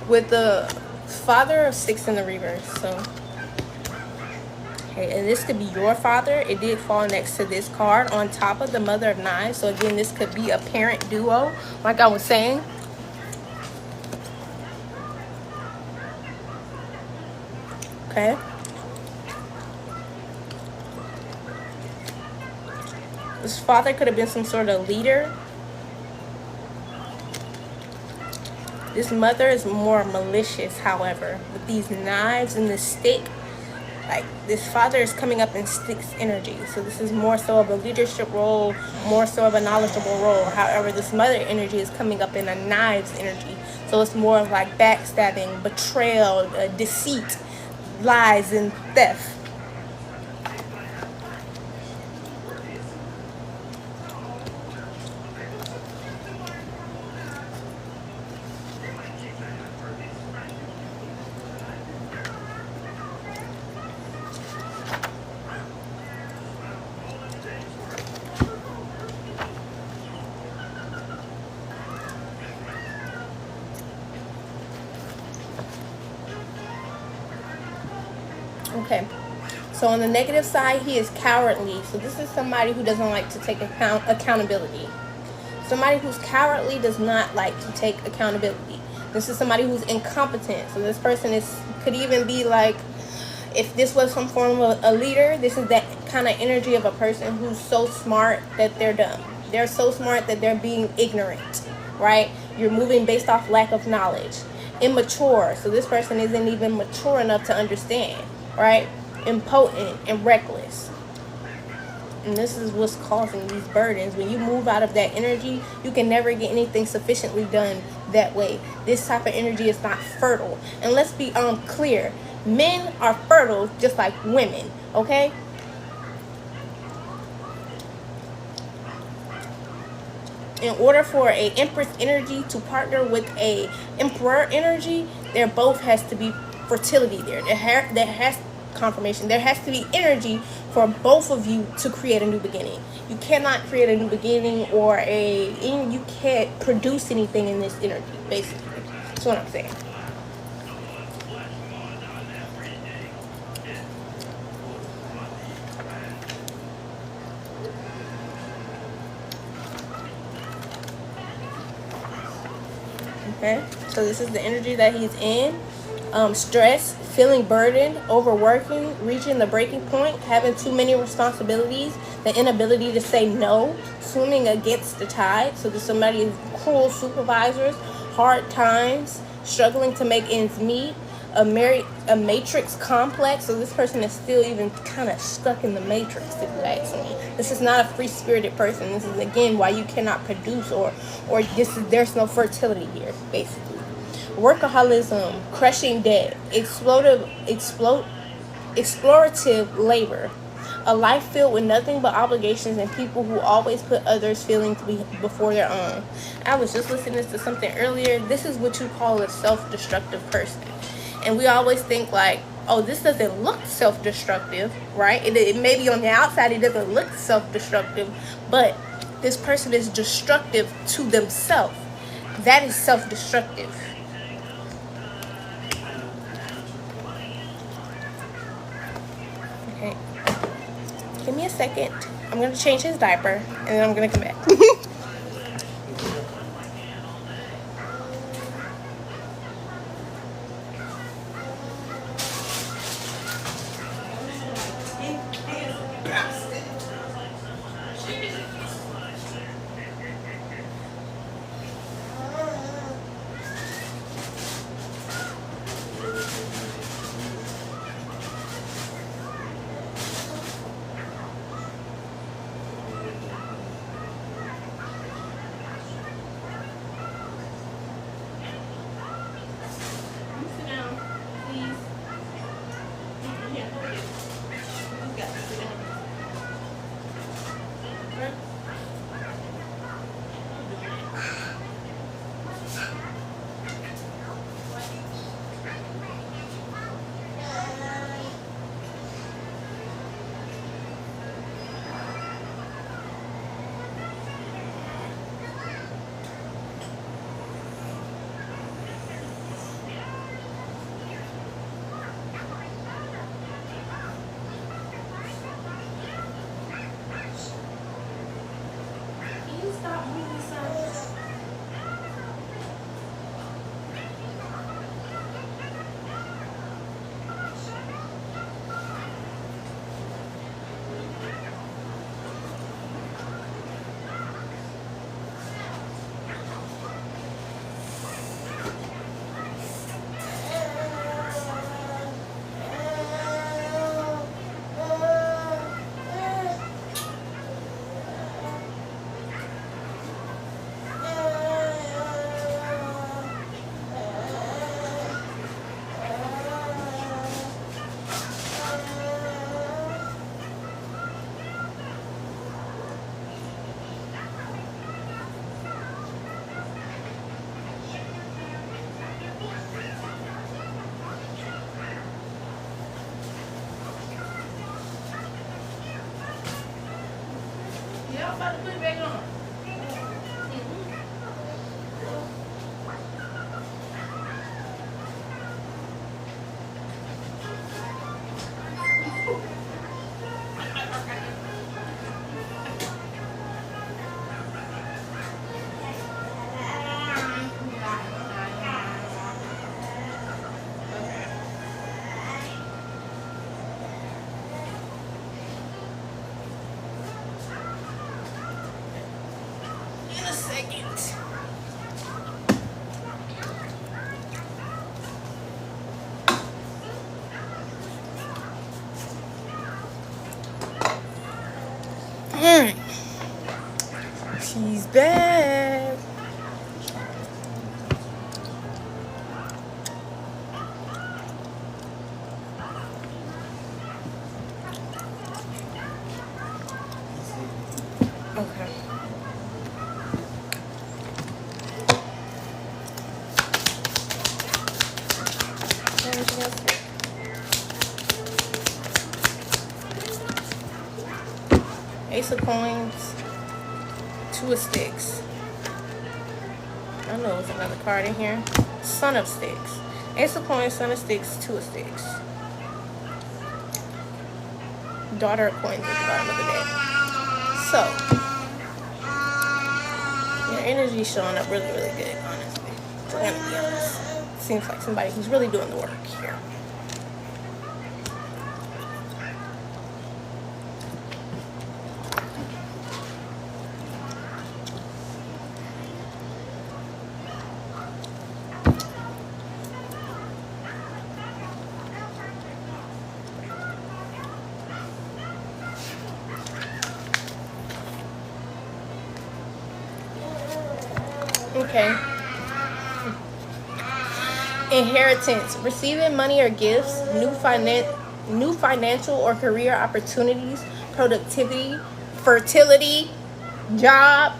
with the father of sticks in the reverse. So, okay, and this could be your father. It did fall next to this card on top of the mother of knives. So again, this could be a parent duo, like I was saying. Okay. This father could have been some sort of leader. This mother is more malicious, however, with these knives and this stick. This father is coming up in sticks energy. So this is more so of a leadership role, more so of a knowledgeable role. However, this mother energy is coming up in a knives energy. So it's more of backstabbing, betrayal, deceit, lies, and theft. Okay, so on the negative side, he is cowardly. So this is somebody who doesn't like to take accountability. Somebody who's cowardly does not like to take accountability. This is somebody who's incompetent. So this person could even be like, if this was some form of a leader, this is that kind of energy of a person who's so smart that they're dumb. They're so smart that they're being ignorant, right? You're moving based off lack of knowledge. Immature. So this person isn't even mature enough to understand, right? Impotent and reckless. And this is what's causing these burdens. When you move out of that energy, you can never get anything sufficiently done that way. This type of energy is not fertile. And let's be clear. Men are fertile just like women, okay? In order for a Empress energy to partner with a Emperor energy, there both has to be fertility there. There has confirmation. There has to be energy for both of you to create a new beginning. You cannot create a new beginning you can't produce anything in this energy, basically. That's what I'm saying. Okay, so this is the energy that he's in. Stress, feeling burdened, overworking, reaching the breaking point, having too many responsibilities, the inability to say no, swimming against the tide. So there's somebody with cruel supervisors, hard times, struggling to make ends meet, a matrix complex. So this person is still even kind of stuck in the matrix, if you ask me. This is not a free-spirited person. This is, again, why you cannot produce or there's no fertility here, basically. Workaholism, crushing debt, explorative labor, a life filled with nothing but obligations and people who always put others' feelings before their own. I was just listening to something earlier. This is what you call a self-destructive person. And we always think like, oh, this doesn't look self-destructive, right? It may be on the outside, it doesn't look self-destructive, but this person is destructive to themselves. That is self-destructive. Okay. Give me a second. I'm going to change his diaper, and then I'm going to come back. I'm about to put it back on. She's back. Okay. Anything else? Ace of coins, two of sticks. I don't know, there's another card in here. Son of sticks. Ace of coins, son of sticks, two of sticks. Daughter of coins at the bottom of the deck. So, your energy's showing up really, really good, honestly. So I'm gonna be honest. Seems like somebody who's really doing the work here. Okay. Inheritance, receiving money or gifts, new financial or career opportunities, productivity, fertility, job,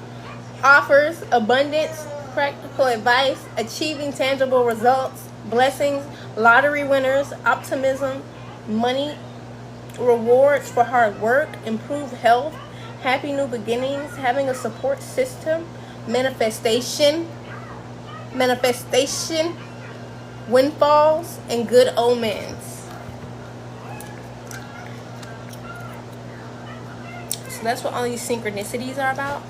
offers, abundance, practical advice, achieving tangible results, blessings, lottery winners, optimism, money, rewards for hard work, improved health, happy new beginnings, having a support system, manifestation, windfalls, and good omens. So that's what all these synchronicities are about.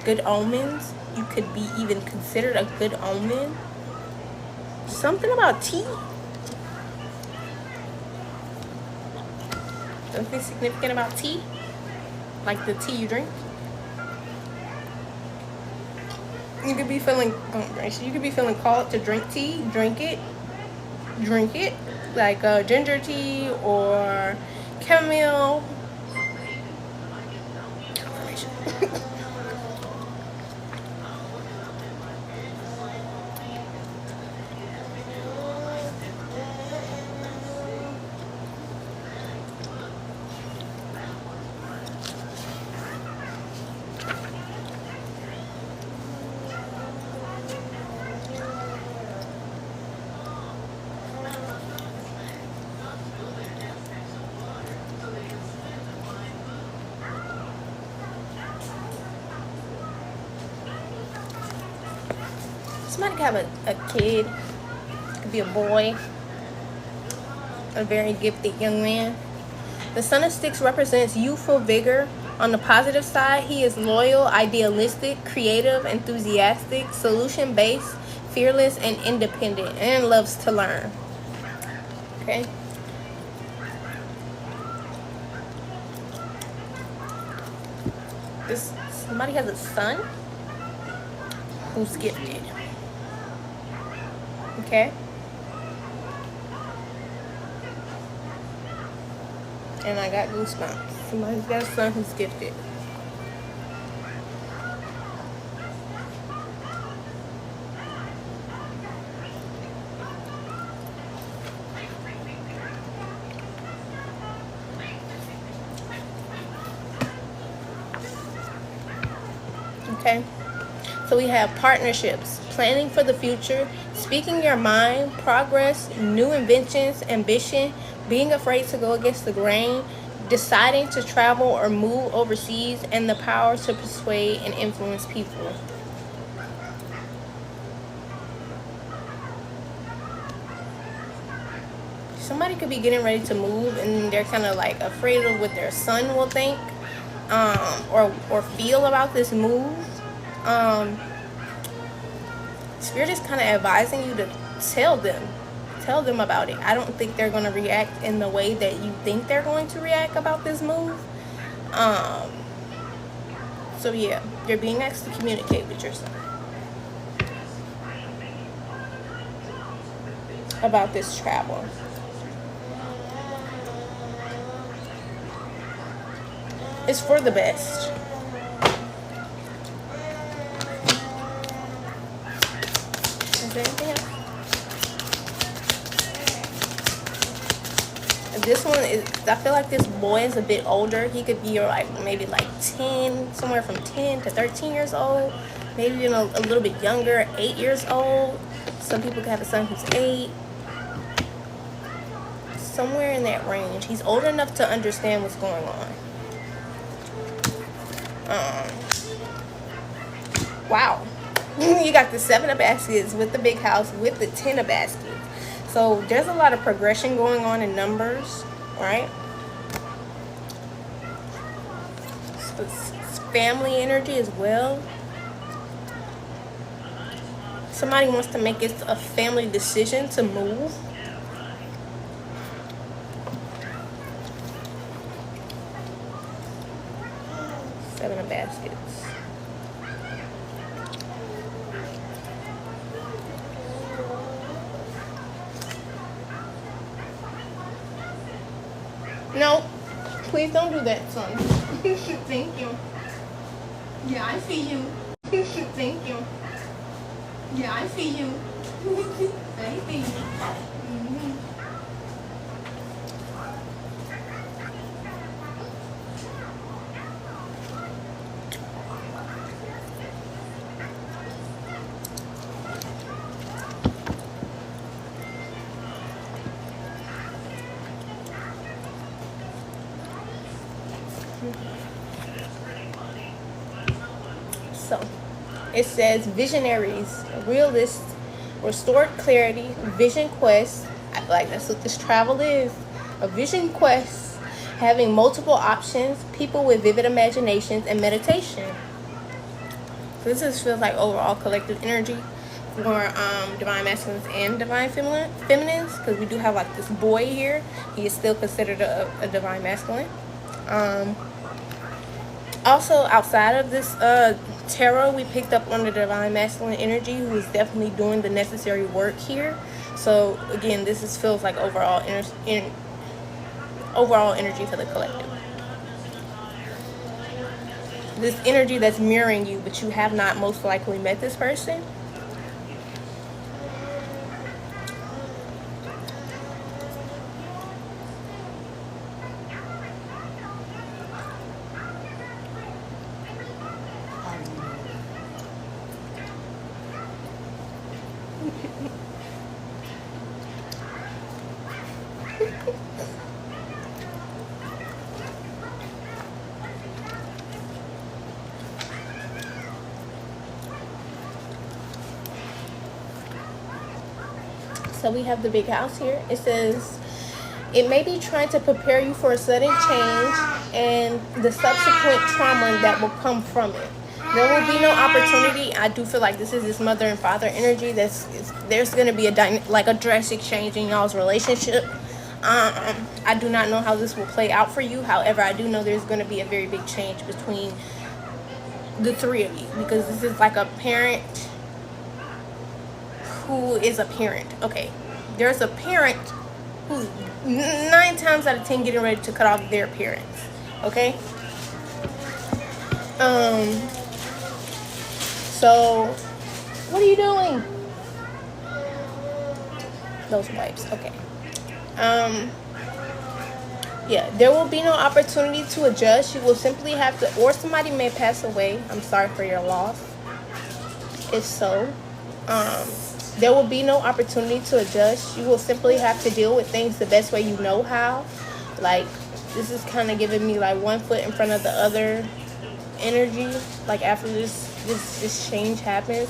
Good omens. You could be even considered a good omen. Something about tea. Something significant about tea. Like the tea you drink. You could be feeling called to drink tea. Drink it. Like ginger tea or chamomile. Confirmation. Somebody could have a kid. It could be a boy. A very gifted young man. The Son of Sticks represents youthful vigor. On the positive side, he is loyal, idealistic, creative, enthusiastic, solution-based, fearless, and independent, and loves to learn. Okay? Somebody has a son who's gifted. Okay? And I got goosebumps. Somebody's got a son who's gifted. Okay? So we have partnerships, planning for the future, speaking your mind, progress, new inventions, ambition, being afraid to go against the grain, deciding to travel or move overseas, and the power to persuade and influence people. Somebody could be getting ready to move and they're kind of like afraid of what their son will think or feel about this move. Spirit is kind of advising you to tell them about it. I don't think they're going to react in the way that you think they're going to react about this move. So yeah, you're being asked to communicate with your son about this travel. It's for the best. there anything else? This one is, I feel like this boy is a bit older. He could be like maybe like 10, somewhere from 10 to 13 years old. Maybe even a little bit younger, 8 years old. Some people could have a son who's 8. Somewhere in that range. He's old enough to understand what's going on. Wow. You got the 7 of baskets with the big house with the 10 of baskets. So there's a lot of progression going on in numbers, right? It's family energy as well. Somebody wants to make it a family decision to move. Seven of baskets. No, please don't do that, son. Thank you. Yeah, I see you. Thank you. Yeah, I see you. I see you. Mm-hmm. So it says visionaries, realists, restored clarity, vision quest. I feel like that's what this travel is. A vision quest, having multiple options, people with vivid imaginations, and meditation. So this just feels like overall collective energy for divine masculines and divine feminines, because we do have like this boy here. He is still considered a divine masculine. Also, outside of this tarot, we picked up on the divine masculine energy, who is definitely doing the necessary work here. So again, this feels like overall energy for the collective. This energy that's mirroring you, but you have not most likely met this person. So we have the big house here. It says, it may be trying to prepare you for a sudden change and the subsequent trauma that will come from it. There will be no opportunity. I do feel like this is this mother and father energy. There's going to be a drastic change in y'all's relationship. I do not know how this will play out for you. However, I do know there's going to be a very big change between the three of you, because this is like a parent who is a parent. Okay, there's a parent who's 9 times out of 10 getting ready to cut off their parents. Okay. So what are you doing? Those wipes. Okay. Yeah, there will be no opportunity to adjust. You will simply have to, or somebody may pass away. I'm sorry for your loss. If so, there will be no opportunity to adjust. You will simply have to deal with things the best way you know how. Like, this is kind of giving me like one foot in front of the other energy. Like, after this change happens,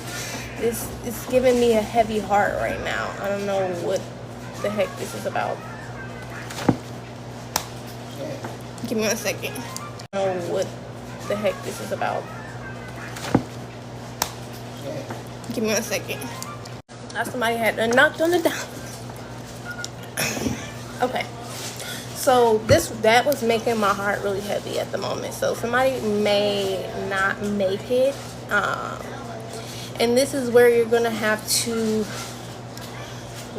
it's giving me a heavy heart right now. I don't know what the heck this is about. Give me 1 second. I don't know what the heck this is about. Give me 1 second. Now somebody had knocked on the door. Okay. So that was making my heart really heavy at the moment. So somebody may not make it. And this is where you're going to have to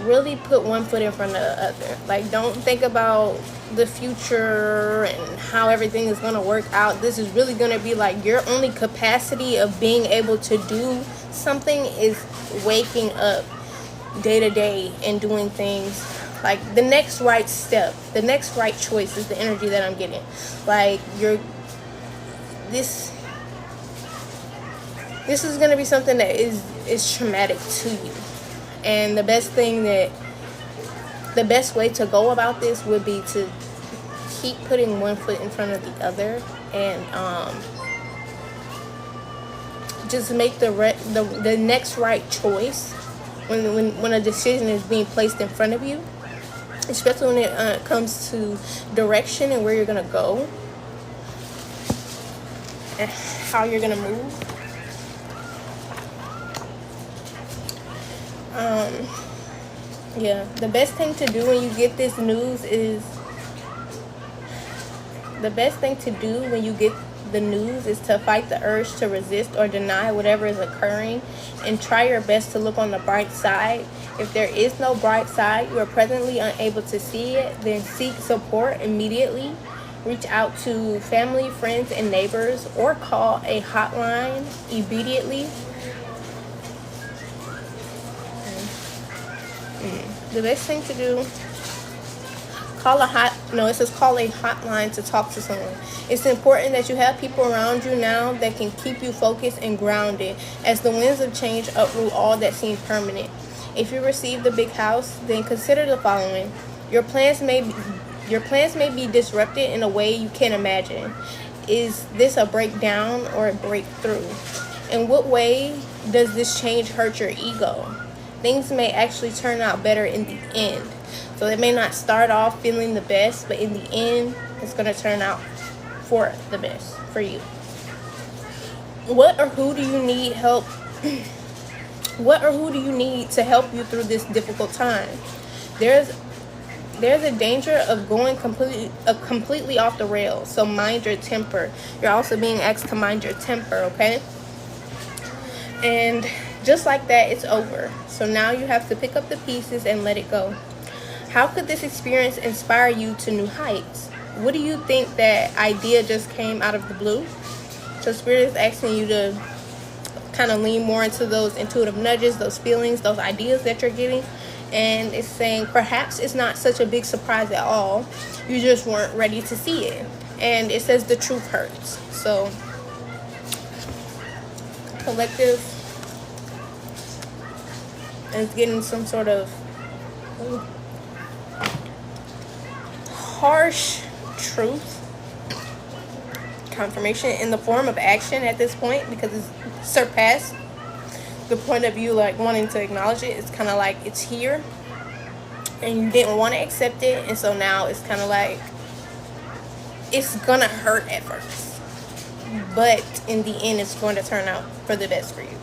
really put one foot in front of the other. Like, don't think about the future and how everything is going to work out. This is really going to be like your only capacity of being able to do something is waking up day to day and doing things. Like the next right step, the next right choice is the energy that I'm getting. Like this is gonna be something that is traumatic to you, and the best way to go about this would be to keep putting one foot in front of the other, and just make the next right choice when a decision is being placed in front of you, especially when it comes to direction and where you're gonna go and how you're gonna move. Yeah, the best thing to do when you get this news is to fight the urge to resist or deny whatever is occurring, and try your best to look on the bright side. If there is no bright side, you are presently unable to see it, then seek support immediately. Reach out to family, friends, and neighbors, or call a hotline immediately. The best thing to do, call a hotline to talk to someone. It's important that you have people around you now that can keep you focused and grounded, as the winds of change uproot all that seems permanent. If you receive the big house, then consider the following. Your plans may be disrupted in a way you can't imagine. Is this a breakdown or a breakthrough? In what way does this change hurt your ego? Things may actually turn out better in the end. So it may not start off feeling the best, but in the end, it's going to turn out for the best for you. What or who do you need help? What or who do you need to help you through this difficult time? There's a danger of going completely off the rails. So mind your temper. You're also being asked to mind your temper, okay? And just like that, it's over. So now you have to pick up the pieces and let it go. How could this experience inspire you to new heights? What do you think that idea just came out of the blue? So Spirit is asking you to kind of lean more into those intuitive nudges, those feelings, those ideas that you're getting. And it's saying perhaps it's not such a big surprise at all. You just weren't ready to see it. And it says the truth hurts. So collective is getting some sort of harsh truth confirmation in the form of action at this point, because it's surpassed the point of view like wanting to acknowledge it. It's kind of like it's here and you didn't want to accept it, and so now it's kind of like it's gonna hurt at first, but in the end it's going to turn out for the best for you.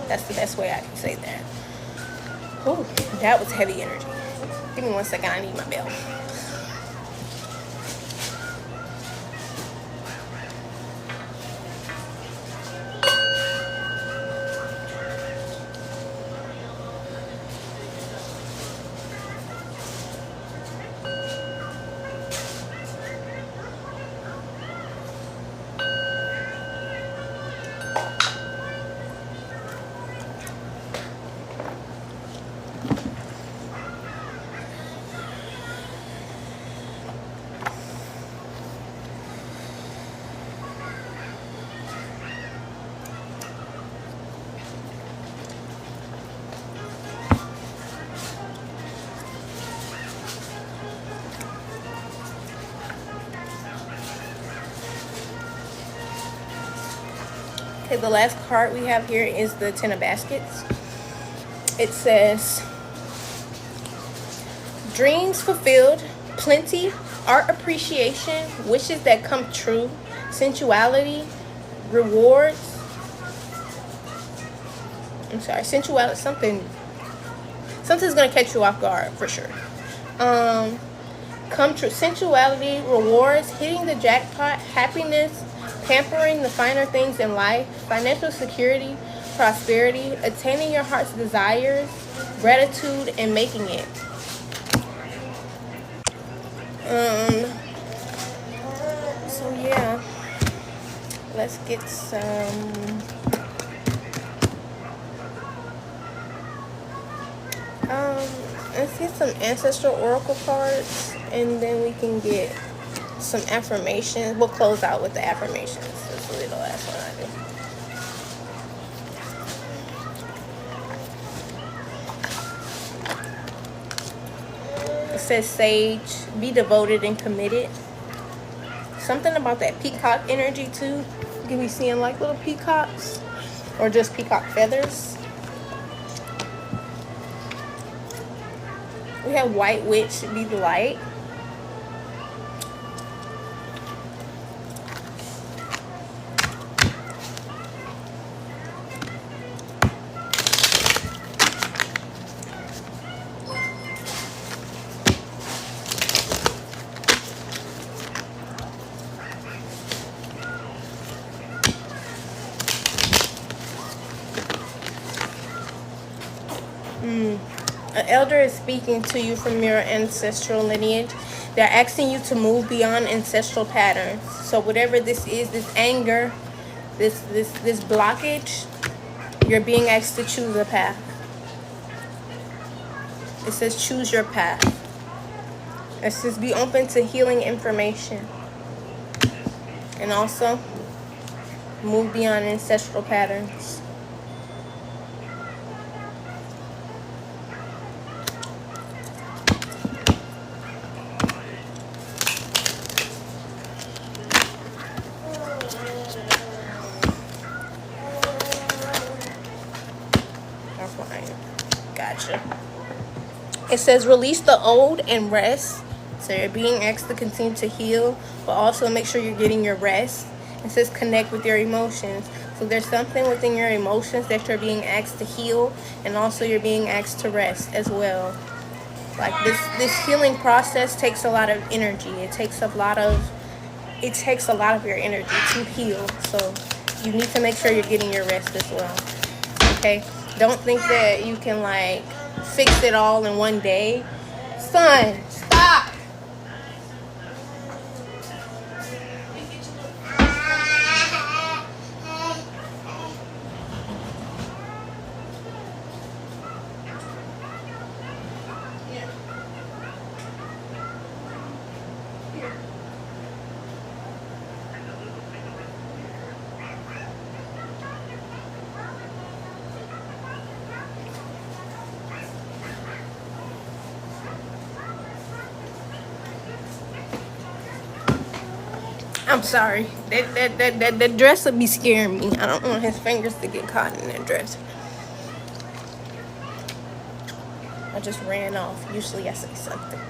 That's the best way I can say that. Oh, that was heavy energy. Give me 1 second, I need my bell. Okay, the last card we have here is the Ten of Baskets. It says, dreams fulfilled, plenty, art appreciation, wishes that come true, sensuality, rewards. Sensuality, something's gonna catch you off guard for sure. Come true, sensuality, rewards, hitting the jackpot, happiness, pampering the finer things in life, financial security, prosperity, attaining your heart's desires, gratitude, and making it. So yeah, let's get some Let's get some ancestral oracle cards, and then we can get some affirmations. We'll close out with the affirmations. This will be the last one I do. It says Sage, be devoted and committed. Something about that peacock energy too. You can be seeing like little peacocks or just peacock feathers. We have White Witch, be the light. An elder is speaking to you from your ancestral lineage. They're asking you to move beyond ancestral patterns. So whatever this is, this anger, this blockage, you're being asked to choose a path. It says choose your path. It says be open to healing information. And also move beyond ancestral patterns. Gotcha. It says release the old and rest. So you're being asked to continue to heal, but also make sure you're getting your rest. It says connect with your emotions. So there's something within your emotions that you're being asked to heal, and also you're being asked to rest as well. Like this healing process takes a lot of energy. It takes a lot of your energy to heal. So you need to make sure you're getting your rest as well. Okay? Don't think that you can like fix it all in one day. Son, stop. I'm sorry. That dress would be scaring me. I don't want his fingers to get caught in that dress. I just ran off. Usually I say something.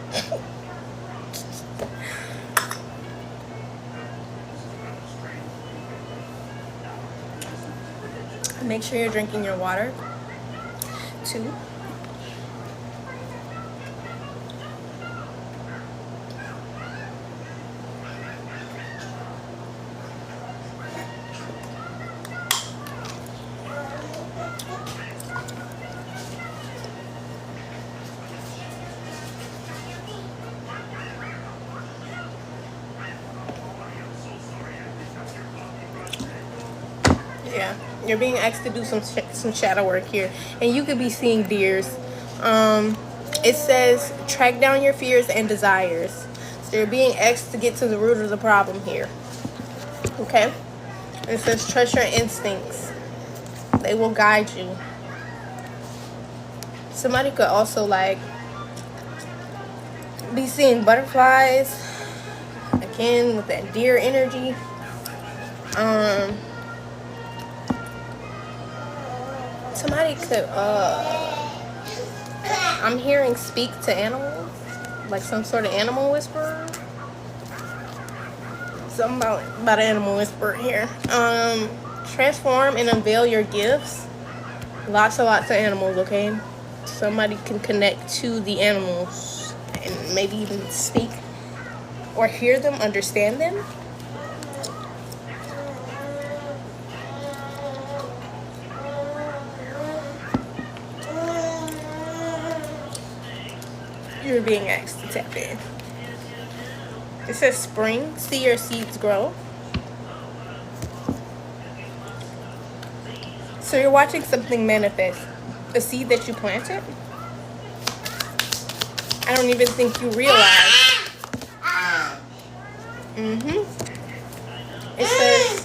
Make sure you're drinking your water, too. Yeah, you're being asked to do some shadow work here, and you could be seeing deers. It says track down your fears and desires. So you're being asked to get to the root of the problem here. Okay. It says trust your instincts. They will guide you. Somebody could also like be seeing butterflies again with that deer energy. Somebody could I'm hearing speak to animals, like some sort of animal whisperer. Something about animal whisperer here. Transform and unveil your gifts. Lots of animals, okay? Somebody can connect to the animals and maybe even speak or hear them, understand them. You're being asked to tap in. It says spring, see your seeds grow. So you're watching something manifest. A seed that you planted. I don't even think you realize. It says,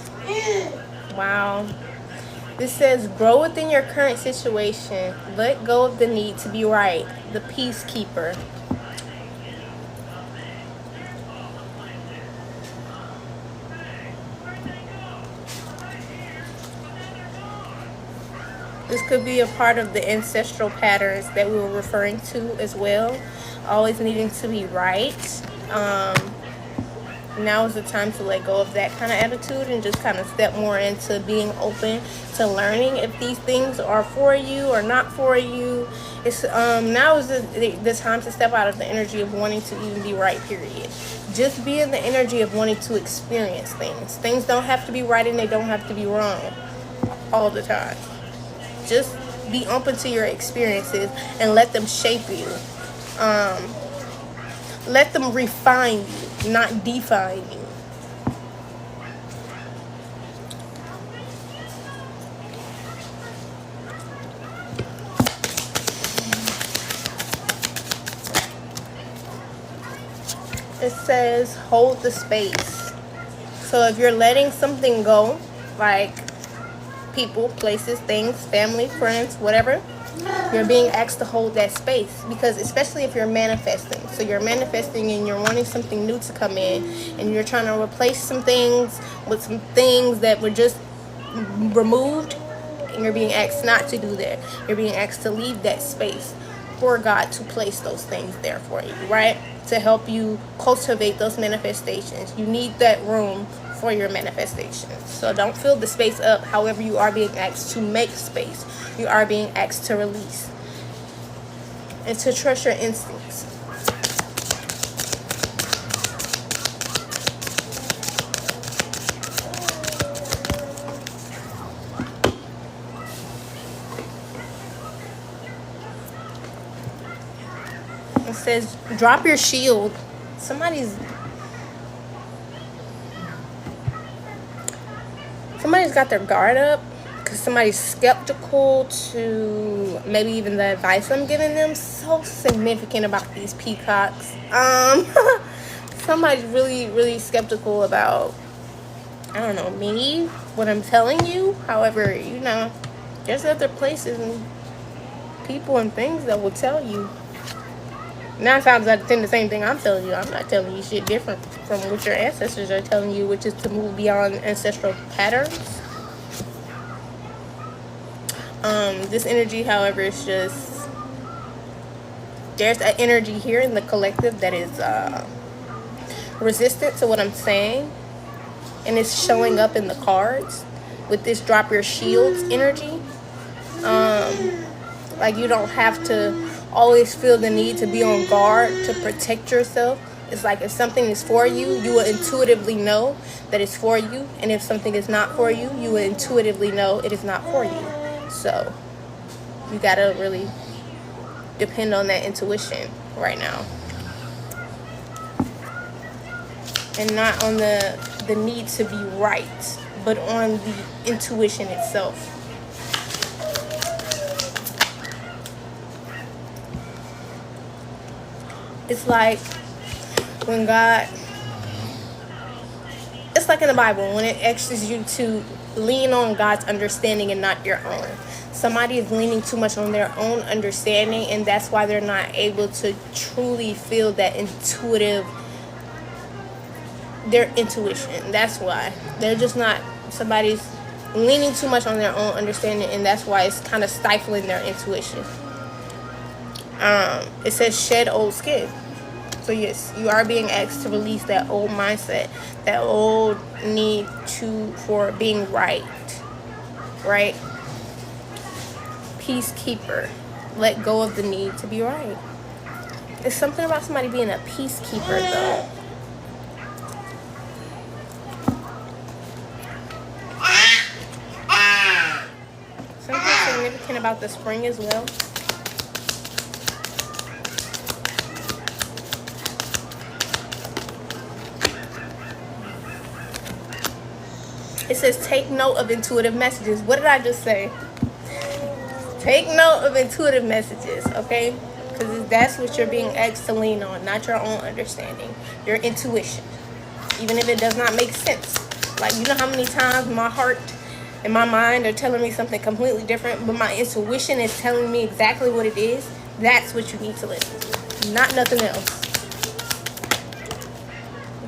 wow. This says, grow within your current situation. Let go of the need to be right. The peacekeeper. This could be a part of the ancestral patterns that we were referring to as well. Always needing to be right. Now is the time to let go of that kind of attitude and just kind of step more into being open to learning if these things are for you or not for you. It's now is the time to step out of the energy of wanting to even be right, period. Just be in the energy of wanting to experience things. Things don't have to be right and they don't have to be wrong all the time. Just be open to your experiences and let them shape you. Let them refine you, not define you. It says hold the space. So if you're letting something go, like people, places, things, family, friends, whatever, you're being asked to hold that space, because especially if you're manifesting. So you're manifesting and you're wanting something new to come in, and you're trying to replace some things with some things that were just removed, and you're being asked not to do that. You're being asked to leave that space for God to place those things there for you, right? To help you cultivate those manifestations. You need that room for your manifestations. So don't fill the space up. However, you are being asked to make space. You are being asked to release and to trust your instincts. It says, drop your shield. Somebody's got their guard up because somebody's skeptical to maybe even the advice I'm giving them. So significant about these peacocks. Somebody's really skeptical about, I don't know, me, what I'm telling you. However, you know, there's other places and people and things that will tell you 9 times out of 10 the same thing I'm telling you. I'm not telling you shit different from what your ancestors are telling you, which is to move beyond ancestral patterns. This energy, however, is just, there's an energy here in the collective that is resistant to what I'm saying, and it's showing up in the cards with this drop your shields energy. Like you don't have to always feel the need to be on guard to protect yourself. It's like if something is for you, you will intuitively know that it's for you, and if something is not for you, you will intuitively know it is not for you. So you gotta really depend on that intuition right now, and not on the need to be right, but on the intuition itself. It's like when God, it's like in the Bible when it asks you to lean on God's understanding and not your own. Somebody is leaning too much on their own understanding, and that's why they're not able to truly feel that their intuition. That's why they're just not, somebody's leaning too much on their own understanding, and that's why it's kind of stifling their intuition. It says shed old skin. So yes, you are being asked to release that old mindset, that old need for being right. Peacekeeper. Let go of the need to be right. There's something about somebody being a peacekeeper though. Something significant about the spring as well. It says take note of intuitive messages. What did I just say? Take note of intuitive messages, okay? Because that's what you're being asked to lean on, not your own understanding, your intuition. Even if it does not make sense. Like, you know how many times my heart and my mind are telling me something completely different, but my intuition is telling me exactly what it is? That's what you need to listen to, not nothing else.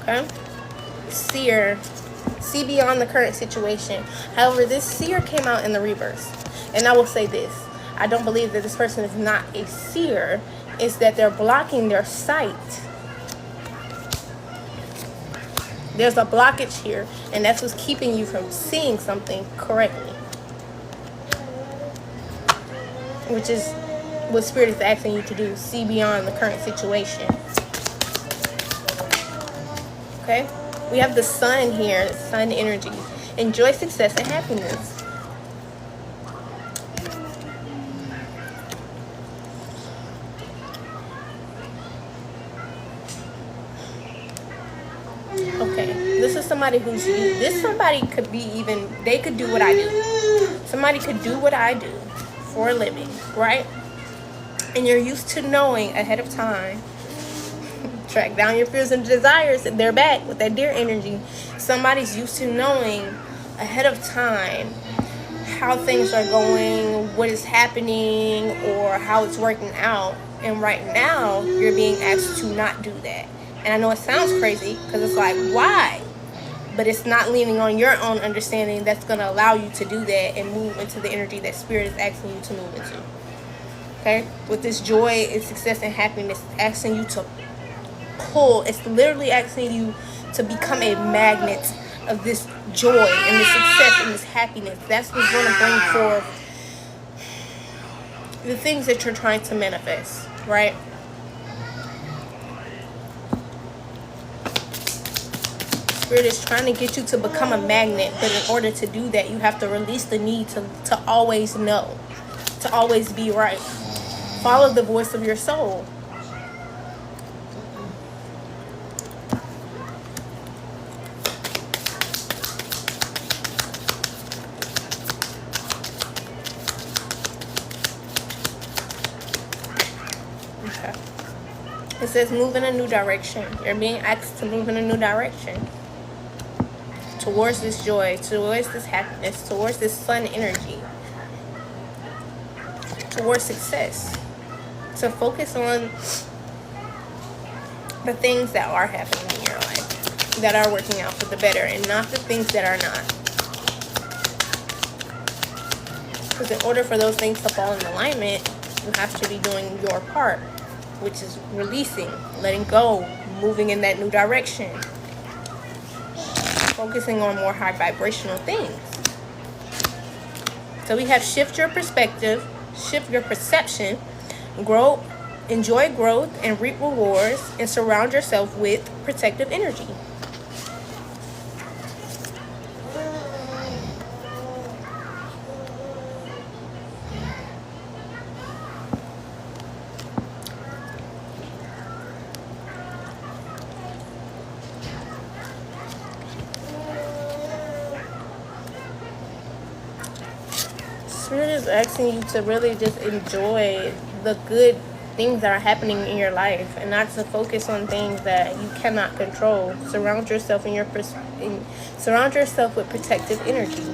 Okay? Seer. See beyond the current situation. However, this seer came out in the reverse. And I will say this. I don't believe that this person is not a seer. It's that they're blocking their sight. There's a blockage here, and that's what's keeping you from seeing something correctly. Which is what Spirit is asking you to do. See beyond the current situation. Okay? We have the sun here, sun energy. Enjoy success and happiness. Okay, this is somebody who's, this somebody could be even, they could do what I do. Somebody could do what I do for a living, right? And you're used to knowing ahead of time. Track down your fears and desires, and they're back with that deer energy. Somebody's used to knowing ahead of time how things are going, what is happening, or how it's working out. And right now, you're being asked to not do that. And I know it sounds crazy because it's like, why? But it's not leaning on your own understanding that's going to allow you to do that and move into the energy that Spirit is asking you to move into. Okay? With this joy and success and happiness, asking you to pull. It's literally asking you to become a magnet of this joy and this success and this happiness. That's what's going to bring forth the things that you're trying to manifest, right? Spirit is trying to get you to become a magnet, but in order to do that, you have to release the need to always know, to always be right. Follow the voice of your soul. Okay. It says move in a new direction. You're being asked to move in a new direction. Towards this joy, towards this happiness, towards this sun energy, towards success. To focus on the things that are happening in your life, that are working out for the better, and not the things that are not. Because in order for those things to fall in alignment, you have to be doing your part, which is releasing, letting go, moving in that new direction. Focusing on more high vibrational things. So we have shift your perspective, shift your perception, grow, enjoy growth and reap rewards, and surround yourself with protective energy. Spirit is asking you to really just enjoy the good things that are happening in your life and not to focus on things that you cannot control. Surround yourself surround yourself with protective energy.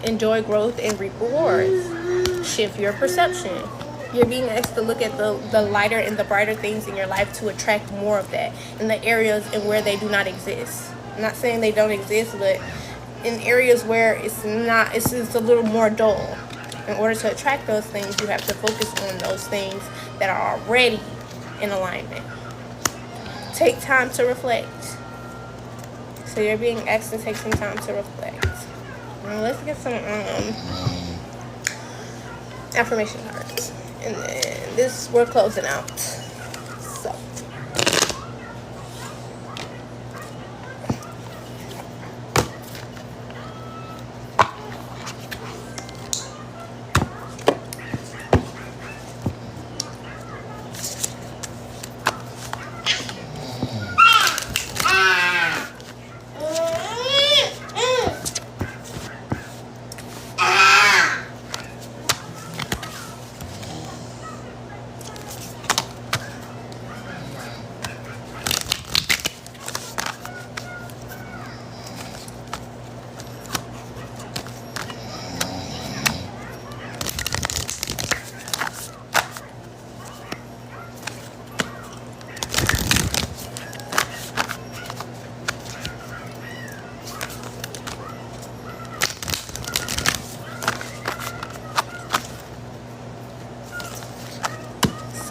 Enjoy growth and reap rewards. Shift your perception. You're being asked to look at the lighter and the brighter things in your life to attract more of that in the areas and where they do not exist. I'm not saying they don't exist, but in areas where it's just a little more dull. In order to attract those things, you have to focus on those things that are already in alignment. Take time to reflect. So you're being asked to take some time to reflect. Now let's get some affirmation cards. And then this, we're closing out. So.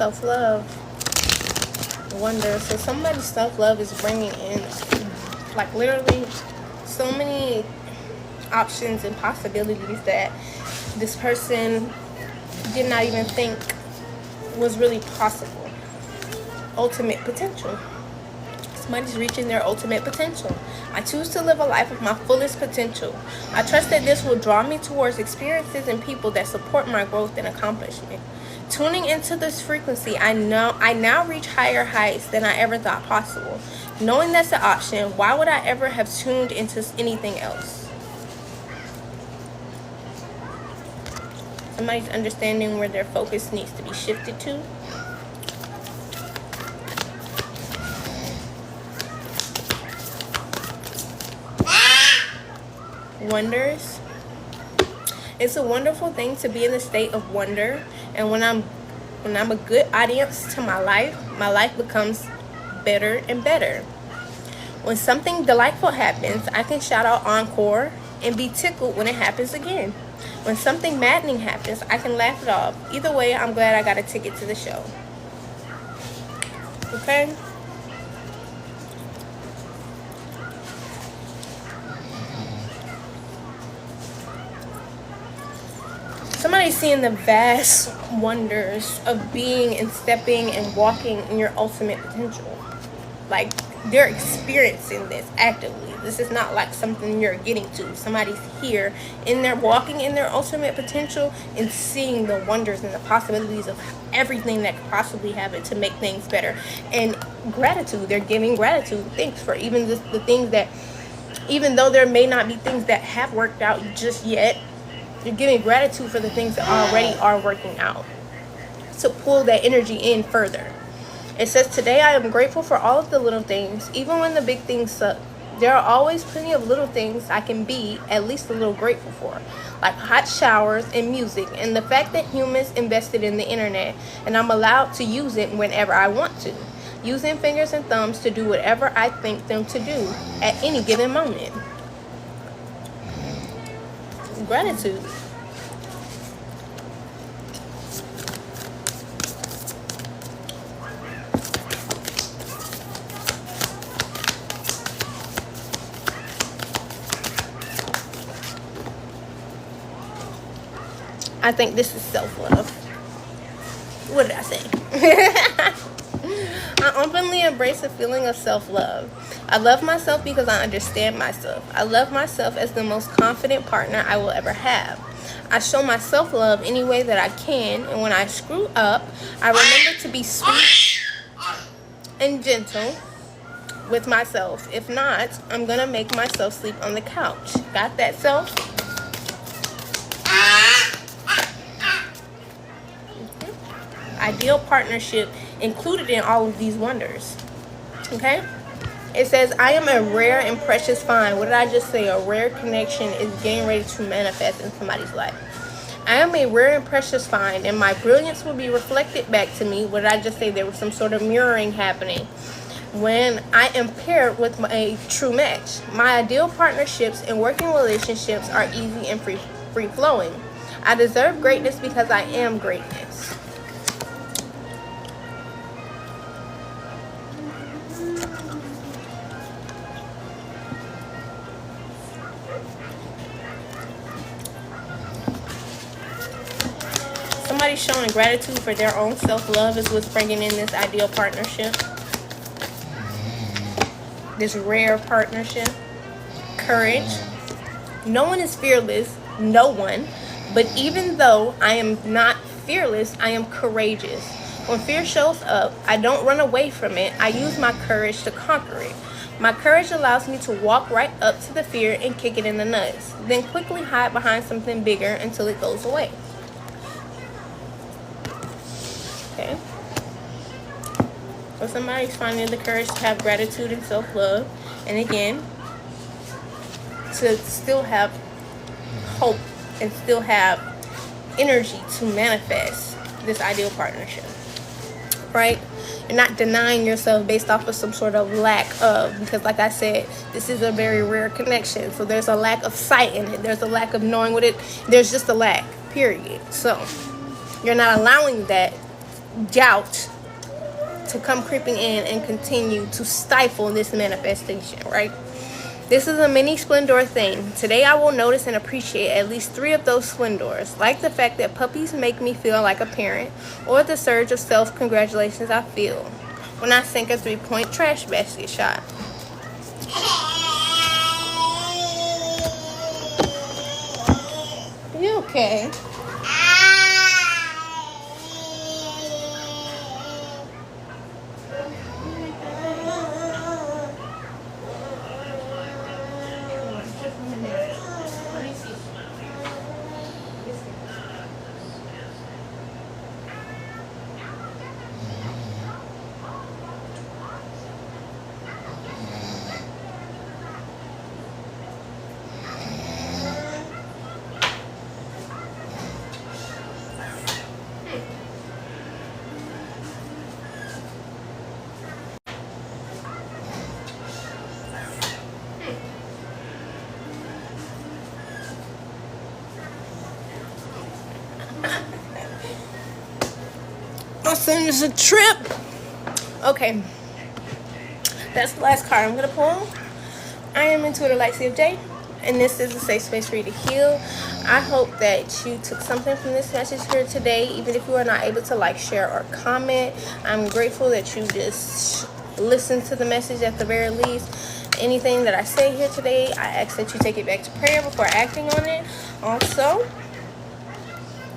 self-love. Wonder. So somebody's self-love is bringing in, like, literally so many options and possibilities that this person did not even think was really possible. Ultimate potential. Somebody's reaching their ultimate potential. I choose to live a life of my fullest potential. I trust that this will draw me towards experiences and people that support my growth and accomplishment. Tuning into this frequency, I now reach higher heights than I ever thought possible. Knowing that's an option, why would I ever have tuned into anything else? Somebody's understanding where their focus needs to be shifted to. Wonders. It's a wonderful thing to be in the state of wonder, and when I'm a good audience to my life becomes better and better. When something delightful happens, I can shout out encore and be tickled when it happens again. When something maddening happens, I can laugh it off. Either way, I'm glad I got a ticket to the show. Okay? Somebody's seeing the vast wonders of being and stepping and walking in your ultimate potential. Like, they're experiencing this actively. This is not like something you're getting to. Somebody's here and they're walking in their ultimate potential and seeing the wonders and the possibilities of everything that could possibly happen to make things better. And gratitude. They're giving gratitude. Thanks for even the things that, even though there may not be things that have worked out just yet, you're giving gratitude for the things that already are working out, to pull that energy in further. It says, today I am grateful for all of the little things, even when the big things suck. There are always plenty of little things I can be at least a little grateful for, like hot showers and music, and the fact that humans invested in the internet, and I'm allowed to use it whenever I want to, using fingers and thumbs to do whatever I think them to do at any given moment. Gratitude. I think this is self-love. What did I say? I openly embrace a feeling of self-love. I love myself because I understand myself. I love myself as the most confident partner I will ever have. I show my self-love any way that I can, and when I screw up, I remember to be sweet and gentle with myself. If not, I'm gonna make myself sleep on the couch. Got that, self? Ideal partnership included in all of these wonders. Okay? It says, I am a rare and precious find. What did I just say? A rare connection is getting ready to manifest in somebody's life. I am a rare and precious find, and my brilliance will be reflected back to me. What did I just say? There was some sort of mirroring happening. When I am paired with a true match. My ideal partnerships and working relationships are easy and free-flowing. I deserve greatness because I am greatness. Somebody showing gratitude for their own self-love is what's bringing in this ideal partnership. This rare partnership. Courage. No one is fearless. No one. But even though I am not fearless, I am courageous. When fear shows up, I don't run away from it. I use my courage to conquer it. My courage allows me to walk right up to the fear and kick it in the nuts. Then quickly hide behind something bigger until it goes away. Okay. So somebody's finding the courage to have gratitude and self-love. And again, to still have hope and still have energy to manifest this ideal partnership. Right? You're not denying yourself based off of some sort of lack of, because like I said, this is a very rare connection. So there's a lack of sight in it. There's a lack of knowing what it, there's just a lack, period. So you're not allowing that doubt to come creeping in and continue to stifle this manifestation, right? This is a mini Splendor thing. Today I will notice and appreciate at least 3 of those Splendors, like the fact that puppies make me feel like a parent, or the surge of self-congratulations I feel when I sink a 3-point trash basket shot. You okay? My son is a trip. Okay, that's the last card I'm gonna pull. I am Intuitive Light CFJ, and this is a safe space for you to heal. I hope that you took something from this message here today, even if you are not able to like, share, or comment. I'm grateful that you just listened to the message at the very least. Anything that I say here today, I ask that you take it back to prayer before acting on it. Also,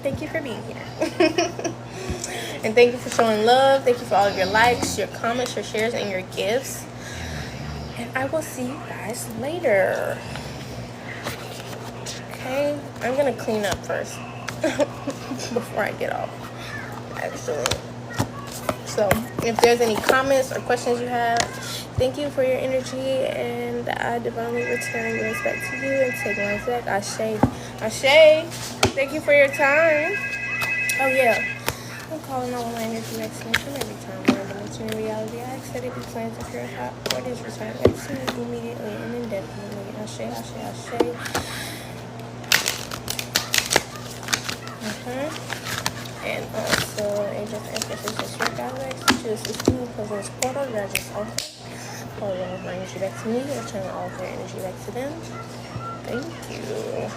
thank you for being here. And thank you for showing love. Thank you for all of your likes, your comments, your shares, and your gifts. And I will see you guys later. Okay, I'm gonna clean up first before I get off, actually. So if there's any comments or questions you have, thank you for your energy, and I divinely return yours back to you and take one back. Ashe. Ashe, thank you for your time. Oh yeah, I'm calling all my energy vaccination every time we're dimension in reality. I ask that it be cleansed and purified, or it is returned back to me immediately and indefinitely. Ashe, ashe, ashe. And also, angels and ancestors and spirit guides, I ask that you assist me in closing this portal that I just opened. Calling all of my energy back to me, returning all of their energy back to them. Thank you.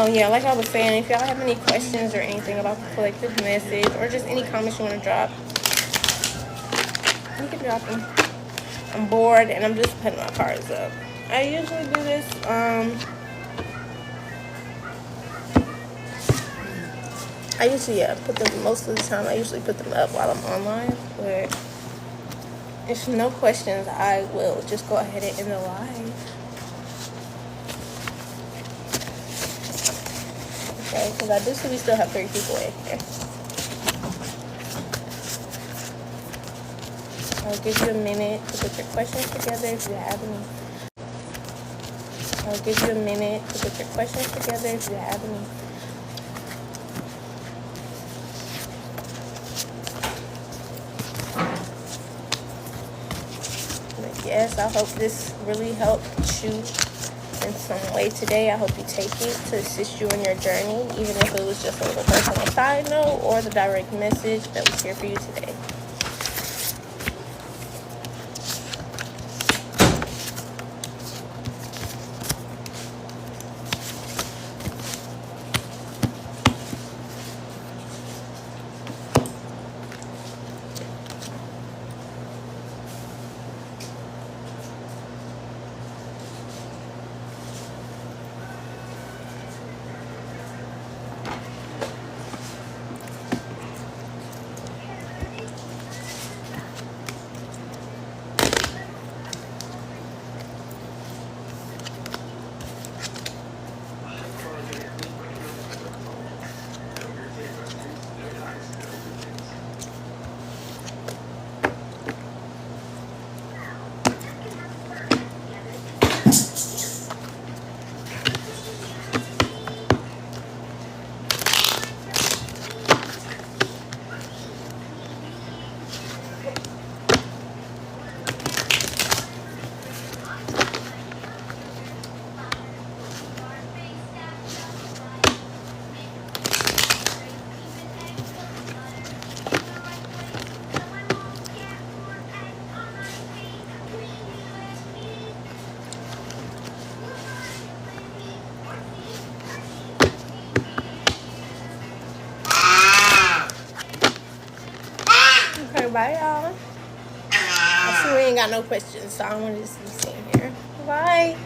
Yeah, like I was saying, if y'all have any questions or anything about the collective message, or just any comments you want to drop, you can drop them. I'm bored and I'm just putting my cards up. I usually do this, I usually, put them, most of the time, I usually put them up while I'm online, but if no questions, I will just go ahead and end the live. Okay, because I do see we still have 3 people in here. I'll give you a minute to put your questions together if you have any. I'll give you a minute to put your questions together if you have any. But yes, I hope this really helped you in some way today. I hope you take it to assist you in your journey, even if it was just a little personal side note or the direct message that was here for you today. Bye, y'all. I see we ain't got no questions, so I'm gonna just be sitting here. Bye.